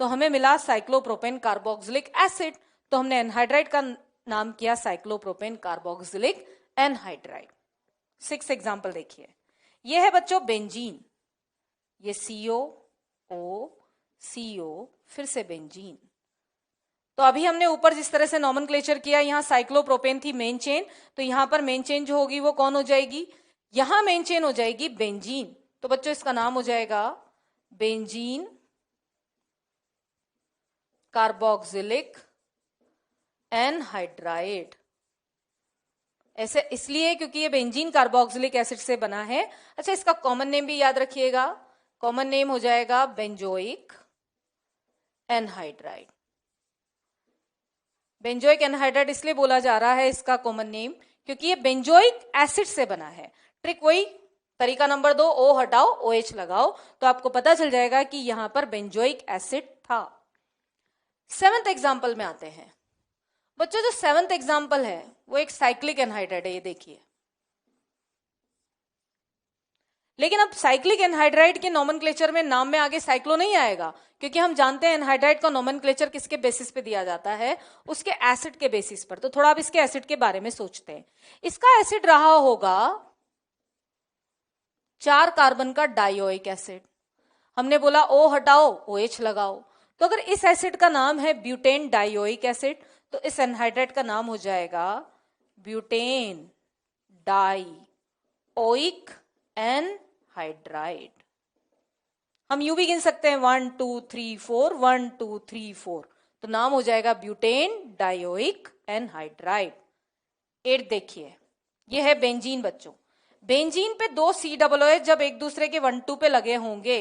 तो हमें मिला साइक्लोप्रोपेन कार्बोक्सिलिक एसिड, तो हमने एनहाइड्राइड का नाम किया साइक्लोप्रोपेन कार्बोक्सिलिक एनहाइड्राइड। 6 एग्जाम्पल देखिए, यह है बच्चों बेंजीन, ये CO फिर से बेंजीन। तो अभी हमने ऊपर जिस तरह से नॉमेनक्लेचर किया, यहां साइक्लोप्रोपेन थी मेन चेन, तो यहां पर मेन चेन जो होगी वो कौन हो जाएगी? यहां मेन चेन हो जाएगी बेंजीन, तो बच्चों इसका नाम हो जाएगा बेंजीन कार्बोक्सिलिक एनहाइड्राइड। ऐसे इसलिए क्योंकि ये बेंजीन कार्बोक्सिलिक एसिड से बना है। अच्छा, इसका कॉमन नेम भी याद रखिएगा, कॉमन नेम हो जाएगा बेंजोइक एनहाइड्राइड। बेंजोइक एनहाइड्राइड इसलिए बोला जा रहा है इसका कॉमन नेम क्योंकि ये बेंजोइक एसिड से बना है। ट्रिक वही, तरीका नंबर 2, O हटाओ OH लगाओ, तो आपको पता चल जाएगा कि यहां पर बेंजोइक एसिड था। 7th एग्जाम्पल में आते हैं बच्चों। जो 7th एग्जाम्पल है वो एक साइक्लिक एनहाइड्राइड है, ये देखिए। लेकिन अब साइक्लिक एनहाइड्राइड के नॉमेनक्लेचर में नाम में आगे साइक्लो नहीं आएगा, क्योंकि हम जानते हैं एनहाइड्राइड का नॉमेनक्लेचर किसके बेसिस पे दिया जाता है? उसके एसिड के बेसिस पर। तो थोड़ा अब इसके एसिड के बारे में सोचते हैं। इसका एसिड रहा होगा 4 कार्बन का डाइओइक एसिड। हमने बोला O हटाओ OH लगाओ, तो अगर इस एसिड का नाम है ब्यूटेन डाइओइक एसिड, तो इस एनहाइड्राइड का नाम हो जाएगा ब्यूटेन डाइओइक एनहाइड्राइड। हम यूं भी गिन सकते हैं 1 2 3 4, 1 2 3 4, तो नाम हो जाएगा ब्यूटेन डाइओइक एनहाइड्राइड। 8 देखिए, यह है बेंजीन बच्चों। बेंजीन पे 2 COOH जब एक दूसरे के 1 2 पे लगे होंगे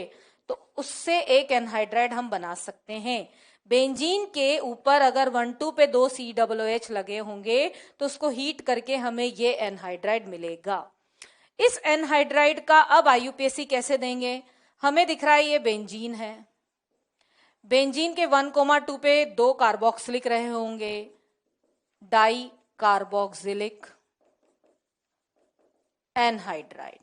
तो उससे एक एनहाइड्राइड हम बना सकते हैं। बेंजीन के ऊपर अगर 1 2 पे 2 COOH लगे होंगे तो उसको हीट करके हमें ये एनहाइड्राइड मिलेगा। इस एनहाइड्राइड का अब IUPAC कैसे देंगे? हमें दिख रहा है ये बेंजीन है, बेंजीन के 1,2 पे 2 कार्बोक्सिलिक रहे होंगे, डाई कार्बोक्सिलिक एनहाइड्राइड।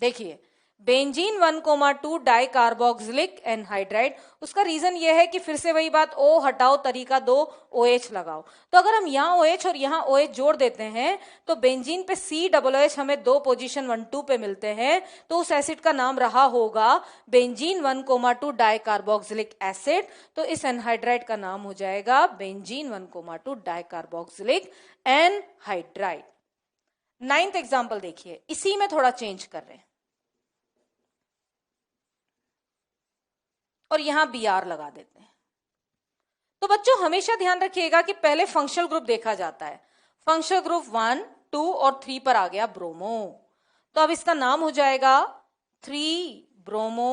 देखिए बेंजीन 1,2 डाई कार्बोक्सिलिक एनहाइड्राइड। उसका रीजन ये है कि फिर से वही बात, O हटाओ तरीका 2 OH लगाओ। तो अगर हम यहां OH और यहां OH जोड़ देते हैं तो बेंजीन पे COOH हमें 2 पोजीशन 1 2 पे मिलते हैं, तो उस एसिड का नाम रहा होगा बेंजीन 1,2 डाई कार्बोक्सिलिक एसिड। तो इस एनहाइड्राइड का नाम हो जाएगा benzene 1,2 di carboxylic anhydride. 9th example देखिए, इसी में थोड़ा चेंज कर रहे हैं और यहां Br लगा देते हैं। तो बच्चों हमेशा ध्यान रखिएगा कि पहले फंक्शनल ग्रुप देखा जाता है। फंक्शनल ग्रुप 1 2 और 3 पर आ गया ब्रोमो, तो अब इसका नाम हो जाएगा 3 bromo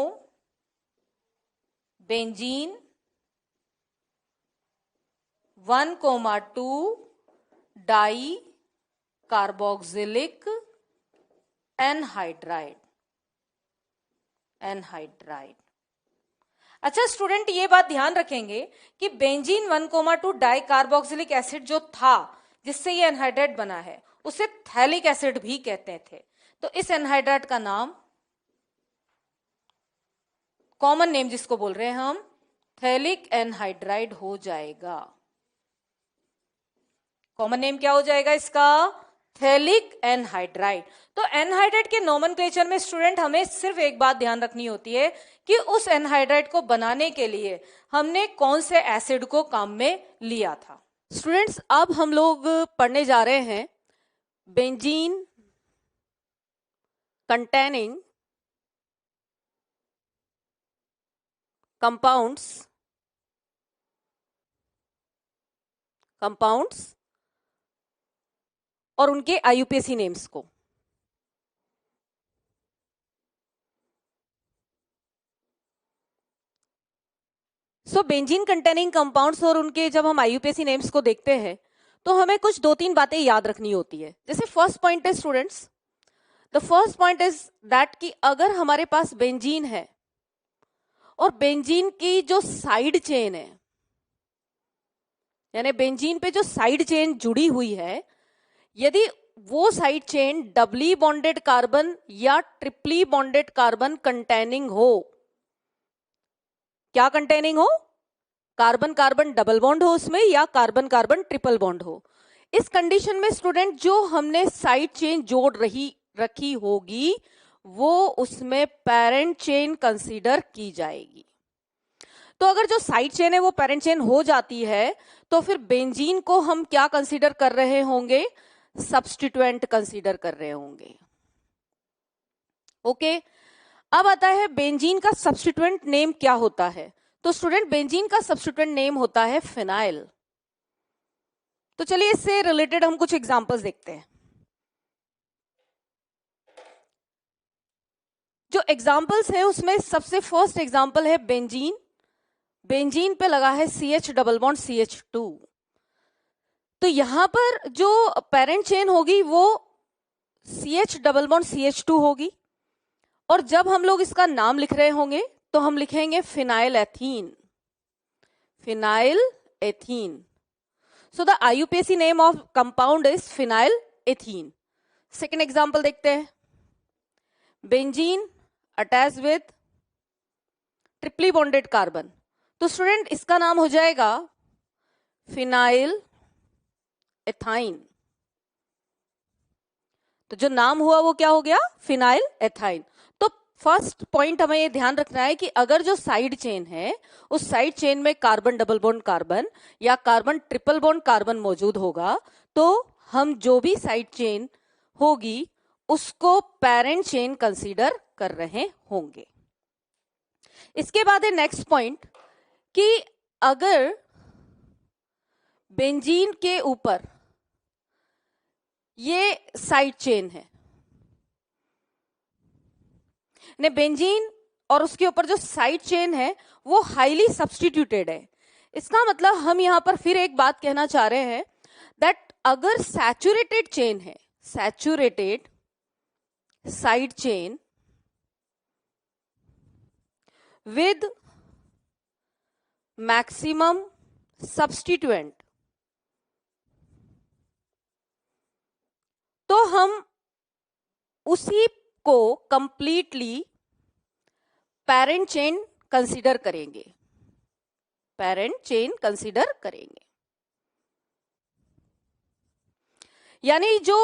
benzene 1,2 di carboxylic anhydride. अच्छा स्टूडेंट, ये बात ध्यान रखेंगे कि बेंजीन 1,2 डाई कार्बोक्सिलिक एसिड जो था जिससे ये एनहाइड्राइड बना है उसे थैलिक एसिड भी कहते थे। तो इस एनहाइड्राइड का नाम, कॉमन नेम जिसको बोल रहे हैं हम, थैलिक एनहाइड्राइड हो जाएगा। कॉमन नेम क्या हो जाएगा इसका? Phthalic anhydride. तो एनहाइड्राइड के नोमेनक्लेचर में स्टूडेंट हमें सिर्फ एक बात ध्यान रखनी होती है कि उस एनहाइड्राइड को बनाने के लिए हमने कौन से एसिड को काम में लिया था। स्टूडेंट्स अब हम लोग पढ़ने जा रहे हैं बेंजीन कंटेनिंग कंपाउंड्स और उनके IUPAC नेम्स को। सो बेंजीन कंटेनिंग कंपाउंड्स और उनके जब हम IUPAC नेम्स को देखते हैं तो हमें कुछ 2-3 बातें याद रखनी होती है। जैसे फर्स्ट पॉइंट है students, the first point is that कि अगर हमारे पास बेंजीन है और बेंजीन की जो साइड चेन है यानी बेंजीन पे जो साइड चेन जुड़ी हुई है, यदि वो side chain doubly bonded carbon या ट्रिपली बॉन्डेड कार्बन कंटेनिंग हो, क्या कंटेनिंग हो, कार्बन कार्बन डबल बॉन्ड हो उसमें या कार्बन कार्बन ट्रिपल बॉन्ड हो, इस कंडीशन में स्टूडेंट जो हमने साइड चेन जोड़ रखी होगी वो उसमें पेरेंट चेन कंसीडर की जाएगी। तो अगर जो साइड चेन है वो पेरेंट चेन हो जाती है तो फिर बेंजीन को हम क्या कंसीडर कर रहे होंगे, सब्स्टिट्यूएंट कंसीडर कर रहे होंगे। ओके, अब आता है बेंजीन का सब्स्टिट्यूएंट नेम क्या होता है। तो स्टूडेंट बेंजीन का सब्स्टिट्यूएंट नेम होता है फिनाइल। तो चलिए इससे रिलेटेड हम कुछ एग्जांपल्स देखते हैं। जो एग्जांपल्स हैं उसमें सबसे फर्स्ट एग्जांपल है बेंजीन। बेंजीन पे लगा है CH डबल बॉन्ड CH2। तो यहां पर जो पेरेंट चेन होगी वो CH डबल बॉन्ड CH2 होगी, और जब हम लोग इसका नाम लिख रहे होंगे तो हम लिखेंगे phenyl ethene, phenyl ethene. So the IUPAC name of compound is phenyl ethene. Second example देखते हैं, benzene attach with triply bonded carbon. तो स्टूडेंट इसका नाम हो जाएगा फिनाइल एथाइन। तो जो नाम हुआ वो क्या हो गया, फिनाइल एथाइन। तो फर्स्ट पॉइंट हमें ये ध्यान रखना है कि अगर जो साइड चेन है उस साइड चेन में कार्बन डबल बॉन्ड कार्बन या कार्बन ट्रिपल बॉन्ड कार्बन मौजूद होगा तो हम जो भी साइड चेन होगी उसको पेरेंट चेन कंसीडर कर रहे होंगे। इसके बाद है नेक्स्ट पॉइंट कि अगर बेंजीन के ऊपर ये साइड चेन है, ने बेंजीन और उसके ऊपर जो साइड चेन है वो हाईली सब्स्टिट्यूटेड है, इसका मतलब हम यहां पर फिर एक बात कहना चाह रहे हैं दैट अगर सैचुरेटेड चेन है, saturated side chain with maximum substituent, तो हम उसी को कंप्लीटली पेरेंट चेन कंसीडर करेंगे, पेरेंट चेन कंसीडर करेंगे। यानी जो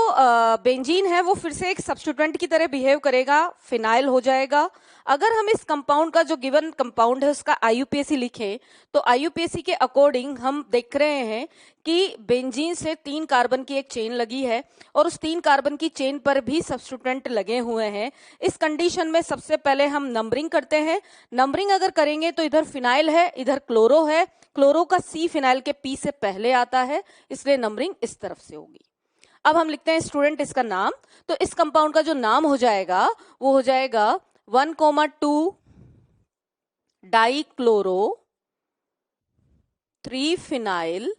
बेंजीन है वो फिर से एक सब्स्टिट्यूएंट की तरह बिहेव करेगा, फिनाइल हो जाएगा। अगर हम इस कंपाउंड का जो गिवन कंपाउंड है उसका IUPAC लिखें तो IUPAC के अकॉर्डिंग हम देख रहे हैं कि बेंजीन से 3 कार्बन की एक चेन लगी है और उस 3 कार्बन की चेन पर भी सब्स्टिट्यूएंट लगे हुए हैं। इस कंडीशन में सबसे पहले हम नंबरिंग करते हैं। नंबरिंग अगर करेंगे तो इधर फिनाइल है, इधर क्लोरो है, क्लोरो का C फिनाइल के P से पहले आता है, इसलिए नंबरिंग इस तरफ से होगी। अब हम लिखते हैं स्टूडेंट इसका नाम। तो इस कंपाउंड का जो नाम हो जाएगा वो हो जाएगा 1,2 डाइक्लोरो 3 फिनाइल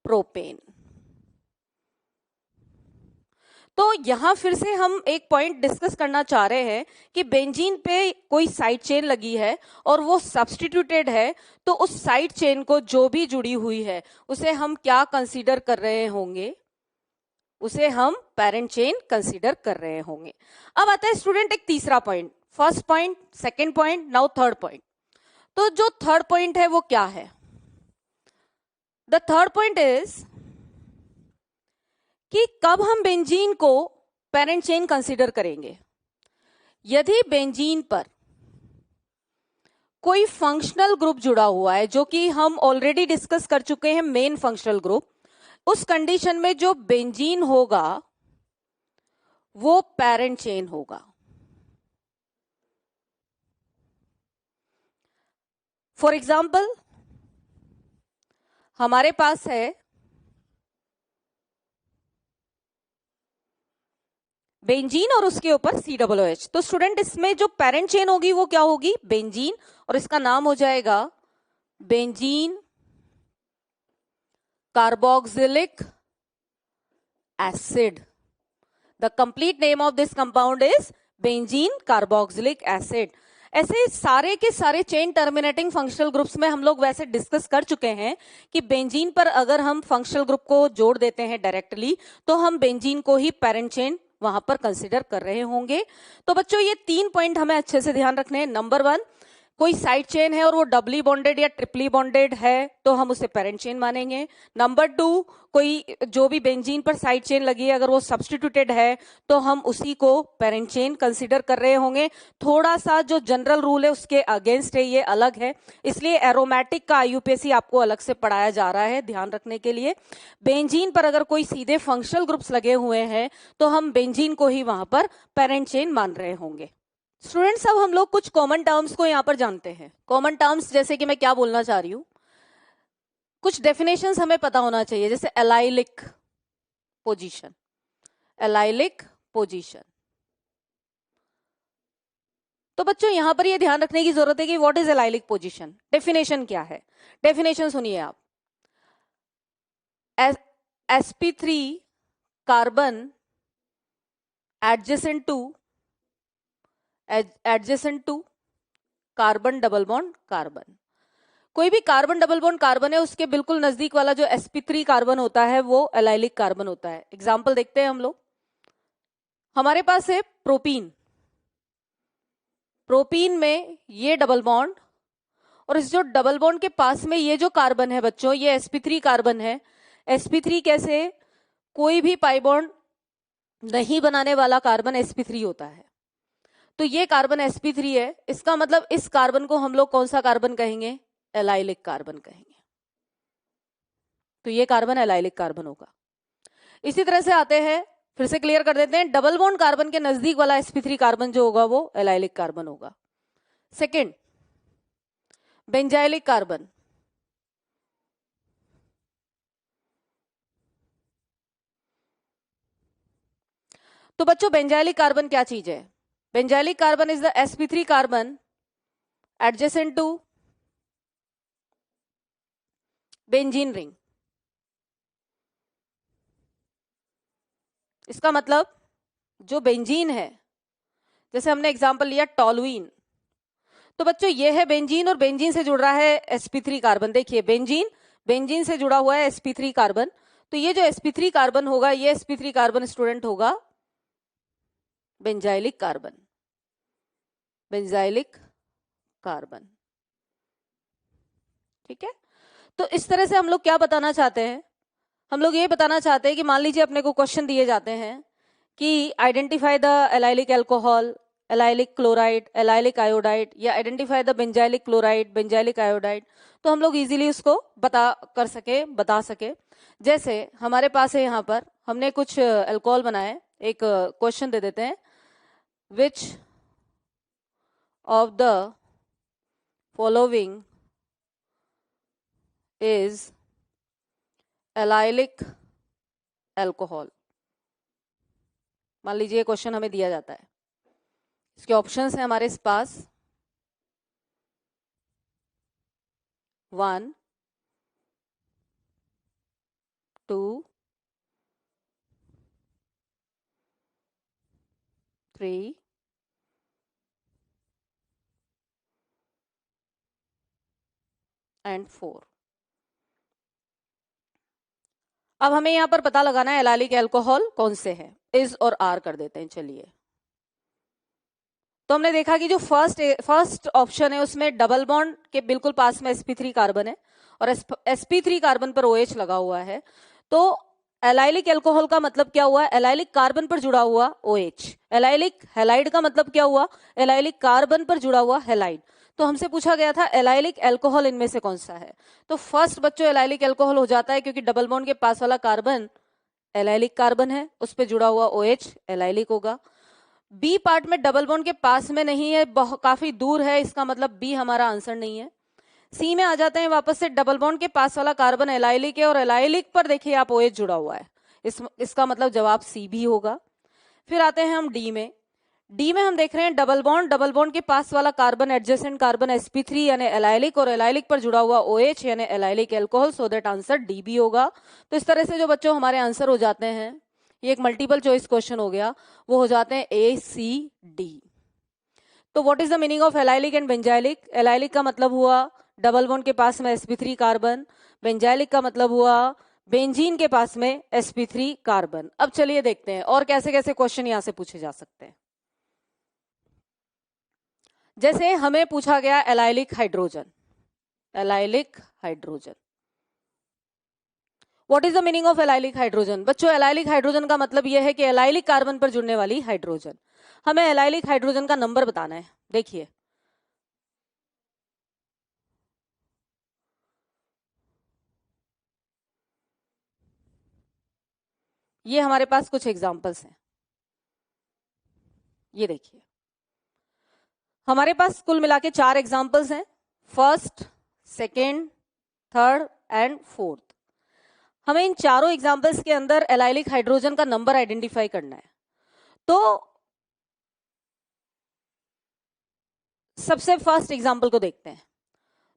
प्रोपेन। तो यहां फिर से हम एक पॉइंट डिस्कस करना चाह रहे हैं कि बेंजीन पे कोई साइड चेन लगी है और वो सब्स्टिट्यूटेड है, तो उस साइड चेन को जो भी जुड़ी हुई है उसे हम क्या कंसीडर कर रहे होंगे, उसे हम पेरेंट चेन कंसीडर कर रहे होंगे। अब आता है स्टूडेंट एक तीसरा point, first point, second point, now third point. तो जो थर्ड पॉइंट है वो क्या है, द थर्ड पॉइंट इज कि कब हम बेंजीन को पेरेंट चेन कंसीडर करेंगे। यदि बेंजीन पर कोई फंक्शनल ग्रुप जुड़ा हुआ है, जो कि हम ऑलरेडी डिस्कस कर चुके हैं, मेन फंक्शनल ग्रुप, उस कंडीशन में जो बेंजीन होगा वो पेरेंट चेन होगा। फॉर एग्जाम्पल हमारे पास है बेंजीन और उसके ऊपर COOH। तो स्टूडेंट इसमें जो पेरेंट चेन होगी वो क्या होगी, बेंजीन, और इसका नाम हो जाएगा benzene carboxylic acid. The complete name of this compound is benzene carboxylic acid. ऐसे सारे के सारे चेन टर्मिनेटिंग फंक्शनल ग्रुप्स में हम लोग वैसे डिस्कस कर चुके हैं कि बेंजीन पर अगर हम फंक्शनल ग्रुप को जोड़ देते हैं डायरेक्टली तो हम बेंजीन को ही पेरेंट चेन वहां पर कंसिडर कर रहे होंगे। तो बच्चों ये 3 पॉइंट हमें अच्छे से ध्यान रखने हैं। नंबर 1, कोई साइड चेन है और वो डबली बॉन्डेड या ट्रिपली बॉन्डेड है तो हम उसे पेरेंट चेन मानेंगे। नंबर 2, कोई जो भी बेंजीन पर साइड चेन लगी है अगर वो सब्स्टिट्यूटेड है तो हम उसी को पेरेंट चेन कंसीडर कर रहे होंगे। थोड़ा सा जो जनरल रूल है उसके अगेंस्ट है, ये अलग है, इसलिए एरोमेटिक का आईयूपीएसी आपको अलग से पढ़ाया जा रहा है ध्यान रखने के लिए। बेंजीन पर अगर कोई सीधे फंक्शनल ग्रुप्स लगे हुए हैं तो हम बेंजीन को ही वहां पर पेरेंट चेन मान रहे होंगे। स्टूडेंट्स, अब हम लोग कुछ कॉमन टर्म्स को यहां पर जानते हैं। कॉमन टर्म्स जैसे कि मैं क्या बोलना चाह रही हूं, कुछ डेफिनेशंस हमें पता होना चाहिए, जैसे एलाइलिक पोजीशन। एलाइलिक पोजीशन, तो बच्चों यहां पर ये ध्यान रखने की जरूरत है कि what is allylic position. Definition क्या है, डेफिनेशन सुनिए आप। sp3 carbon adjacent to carbon double bond carbon. कोई भी कार्बन डबल बॉन्ड कार्बन है उसके बिल्कुल नजदीक वाला जो sp3 कार्बन होता है वो एलाइलिक कार्बन होता है। एग्जाम्पल देखते हैं हम लोग। हमारे पास है प्रोपीन। प्रोपीन में ये डबल बॉन्ड और इस जो डबल बॉन्ड के पास में ये जो कार्बन है बच्चों, ये sp3 कार्बन है। sp3 कैसे, कोई भी पाई बॉन्ड नहीं बनाने वाला कार्बन sp3 होता है। तो ये कार्बन sp3 है, इसका मतलब इस कार्बन को हम लोग कौन सा कार्बन कहेंगे, एलाइलिक कार्बन कहेंगे। तो ये कार्बन एलाइलिक कार्बन होगा। इसी तरह से आते हैं, फिर से क्लियर कर देते हैं, डबल बॉन्ड कार्बन के नजदीक वाला sp3 कार्बन जो होगा वो एलाइलिक कार्बन होगा। Second, benzylic carbon. तो बच्चों बेंजाइलिक कार्बन क्या चीज है, benzylic carbon is the sp3 carbon adjacent to benzene ring. इसका मतलब जो बेंजीन है, जैसे हमने एग्जांपल लिया टॉलुइन, तो बच्चों ये है बेंजीन और बेंजीन से जुड़ रहा है sp3 कार्बन। देखिए बेंजीन से जुड़ा हुआ है sp3 कार्बन, तो ये जो sp3 कार्बन होगा ये sp3 कार्बन स्टूडेंट होगा बेंजाइलिक कार्बन। बेंजाइलिक कार्बन, ठीक है। तो इस तरह से हम लोग क्या बताना चाहते हैं, हम लोग ये बताना चाहते हैं कि मान लीजिए अपने को क्वेश्चन दिए जाते हैं कि identify the allylic alcohol, allylic chloride, allylic iodide, या identify the benzylic chloride, benzylic iodide, तो हम लोग इजीली उसको बता सके। जैसे हमारे पास है यहाँ पर, हमने कुछ अल्कोहल बनाए, एक क्वेश्चन दे देते हैं, which of the following is allylic alcohol. मान लीजिए क्वेश्चन हमें दिया जाता है, इसके ऑप्शंस हैं हमारे पास 1, 2, 3 एंड 4। अब हमें यहां पर पता लगाना है एलाइलिक अल्कोहल कौन से हैं, इज और आर कर देते हैं। चलिए, तो हमने देखा कि जो फर्स्ट ऑप्शन है उसमें डबल बॉन्ड के बिल्कुल पास में sp3 कार्बन है और sp3 कार्बन पर OH लगा हुआ है। तो एलाइलिक अल्कोहल का मतलब क्या हुआ, एलाइलिक कार्बन पर जुड़ा हुआ OH। एलाइलिक हैलाइड का मतलब क्या हुआ, एलाइलिक कार्बन पर जुड़ा हुआ हैलाइड। तो हमसे पूछा गया था एलाइलिक अल्कोहल इनमें से कौन सा है, तो फर्स्ट बच्चों एलाइलिक अल्कोहल हो जाता है, क्योंकि डबल बॉन्ड के पास वाला कार्बन एलाइलिक कार्बन है, उस पर जुड़ा हुआ OH एलाइलिक होगा। बी पार्ट में डबल बॉन्ड के पास में नहीं है, काफी दूर है, इसका मतलब बी हमारा आंसर नहीं है। सी में आ जाते हैं वापस से, डबल बॉन्ड के पास वाला कार्बन एलाइलिक है और एलाइलिक पर देखिए आप OH जुड़ा हुआ है, इसका मतलब जवाब सी भी होगा। फिर आते हैं हम डी में। डी में हम देख रहे हैं डबल बॉन्ड के पास वाला कार्बन एडजेसेंट कार्बन sp3 यानी एलाइलिक, और एलाइलिक पर जुड़ा हुआ OH यानी allylic alcohol, so that answer D भी होगा। तो इस तरह से जो बच्चों हमारे आंसर हो जाते हैं, ये एक मल्टीपल चॉइस क्वेश्चन हो गया, वो हो जाते हैं A, C, D। तो what is the meaning of allylic and benzylic? Allylic का मतलब हुआ डबल बॉन्ड के पास में sp3 कार्बन, बेंजाइलिक का मतलब हुआ बेंजीन के पास में sp3 कार्बन। अब चलिए देखते हैं और कैसे कैसे क्वेश्चन यहां से पूछे जा सकते हैं। जैसे हमें पूछा गया allylic hydrogen, allylic hydrogen, what is the meaning of allylic hydrogen? बच्चों एलाइलिक हाइड्रोजन का मतलब यह है कि एलाइलिक कार्बन पर जुड़ने वाली हाइड्रोजन। हमें एलाइलिक हाइड्रोजन का नंबर बताना है। देखिए ये हमारे पास कुछ एग्जांपल्स हैं, ये देखिए हमारे पास कुल मिला के 4 एग्जांपल्स हैं, first, second, third and fourth. हमें इन चारों एग्जांपल्स के अंदर एलाइलिक हाइड्रोजन का नंबर आइडेंटिफाई करना है। तो सबसे फर्स्ट एग्जांपल को देखते हैं।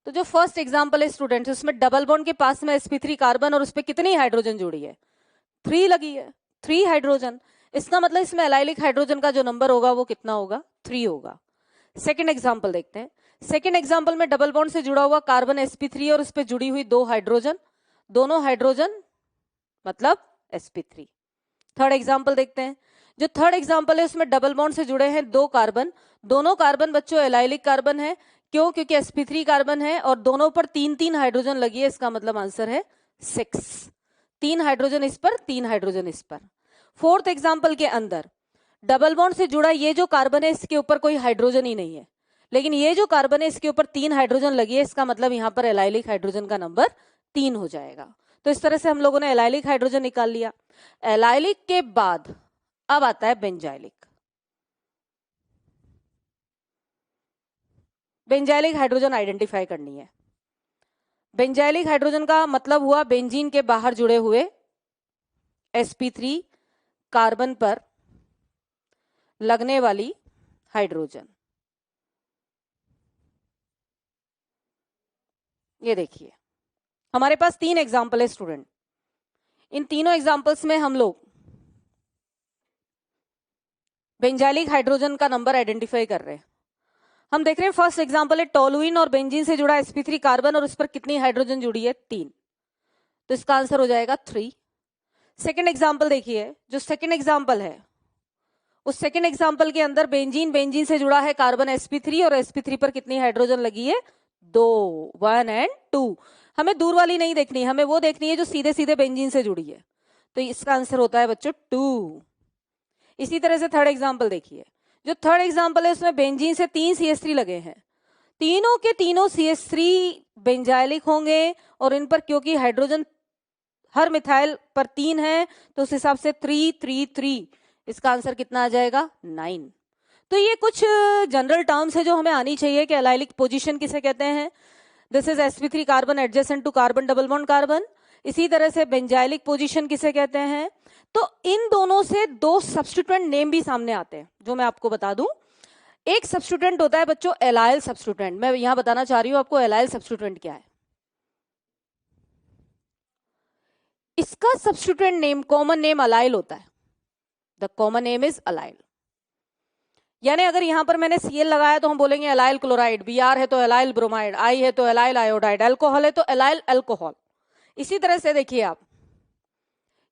तो जो फर्स्ट एग्जांपल है स्टूडेंट्स, उसमें डबल बॉन्ड के पास में sp3 कार्बन और उस पर कितनी हाइड्रोजन जुड़ी है? 3 लगी है, 3 हाइड्रोजन। इसका मतलब इसमें एलाइलिक हाइड्रोजन का जो नंबर होगा वो कितना होगा? 3 होगा। सेकेंड एग्जाम्पल देखते हैं। सेकेंड एग्जाम्पल में डबल बॉन्ड से जुड़ा हुआ कार्बन sp3 और उस पर जुड़ी हुई 2 हाइड्रोजन, दोनों हाइड्रोजन मतलब sp3। थर्ड एग्जाम्पल देखते हैं। जो थर्ड एग्जाम्पल है उसमें डबल बॉन्ड से जुड़े हैं 2 कार्बन, दोनों कार्बन बच्चों एलाइलिक कार्बन है। क्यों? क्योंकि sp3 कार्बन है और दोनों पर 3-3 हाइड्रोजन लगी है, इसका मतलब आंसर है 6। 3 हाइड्रोजन इस पर, 3 हाइड्रोजन इस पर। फोर्थ एग्जाम्पल के अंदर डबल बॉन्ड से जुड़ा ये जो कार्बन है इसके ऊपर कोई हाइड्रोजन ही नहीं है, लेकिन ये जो कार्बन है इसके ऊपर 3 हाइड्रोजन लगी है, इसका मतलब यहां पर एलाइलिक हाइड्रोजन का नंबर 3 हो जाएगा। तो इस तरह से हम लोगों ने एलाइलिक हाइड्रोजन निकाल लिया। एलाइलिक के बाद अब आता है बेंजाइलिक। बेंजाइलिक हाइड्रोजन आइडेंटिफाई करनी है। बेंजाइलिक हाइड्रोजन का मतलब हुआ बेंजीन के बाहर जुड़े हुए sp3 कार्बन पर लगने वाली हाइड्रोजन। ये देखिए हमारे पास 3 एग्जाम्पल है स्टूडेंट। इन तीनों एग्जाम्पल्स में हम लोग बेंजाइलिक हाइड्रोजन का नंबर आइडेंटिफाई कर रहे हैं। हम देख रहे हैं फर्स्ट एग्जाम्पल है टोलुइन और बेंजीन से जुड़ा sp3 कार्बन और उस पर कितनी हाइड्रोजन जुड़ी है? 3। तो इसका आंसर हो जाएगा 3। सेकेंड एग्जाम्पल देखिए, जो सेकेंड एग्जाम्पल है उस सेकेंड एग्जाम्पल के अंदर बेंजीन से जुड़ा है कार्बन sp3 और sp3 पर कितनी हाइड्रोजन लगी है? 2, 1 एंड 2। हमें दूर वाली नहीं देखनी, हमें वो देखनी है जो सीधे सीधे बेंजीन से जुड़ी है। तो इसका आंसर होता है बच्चों 2। इसी तरह से थर्ड एग्जाम्पल देखिए, जो थर्ड एग्जाम्पल है उसमें बेंजीन से 3 CH3 लगे हैं, तीनों के तीनों CH3 बेंजाइलिक होंगे और इन पर क्योंकि हाइड्रोजन हर मिथाइल पर 3 है तो उस हिसाब से 3, 3, 3, इसका आंसर कितना आ जाएगा? 9। तो ये कुछ जनरल टर्म्स है जो हमें आनी चाहिए कि एलाइलिक पोजीशन किसे कहते हैं। This is sp3 carbon adjacent to carbon double bond carbon. इसी तरह से बेंजाइलिक पोजीशन किसे कहते हैं। तो इन दोनों से 2 सब्स्टिट्यूएंट नेम भी सामने आते हैं जो मैं आपको बता दूं। एक सब्स्टिट्यूएंट होता है बच्चों एलाइल सब्स्टिट्यूएंट। मैं यहां बताना चाह रही हूं आपको एलाइल सब्स्टिट्यूएंट क्या है। इसका substituent name, common name allyl होता है। The common name is allyl. यानी अगर यहां पर मैंने Cl लगाया तो हम बोलेंगे एलाइल क्लोराइड, Br है तो एलाइल ब्रोमाइड, I है तो एलाइल आयोडाइड, अल्कोहल है तो एलाइल अल्कोहल। इसी तरह से देखिए आप,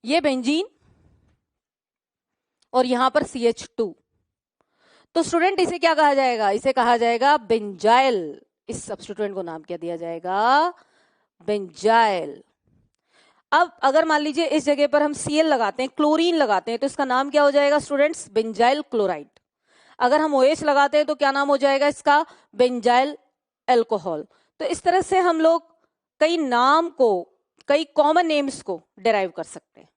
ये बेंजीन और यहां पर CH2, तो स्टूडेंट इसे क्या कहा जाएगा? इसे कहा जाएगा बेंजाइल। इस सब्स्टिट्यूएंट को नाम क्या दिया जाएगा? बेंजाइल। अब अगर मान लीजिए इस जगह पर हम Cl लगाते हैं, क्लोरीन लगाते हैं, तो इसका नाम क्या हो जाएगा स्टूडेंट्स? Benzyl chloride. अगर हम OH लगाते हैं तो क्या नाम हो जाएगा इसका? Benzyl alcohol. तो इस तरह से हम लोग कई नाम को, कई कॉमन नेम्स को डिराइव कर सकते हैं।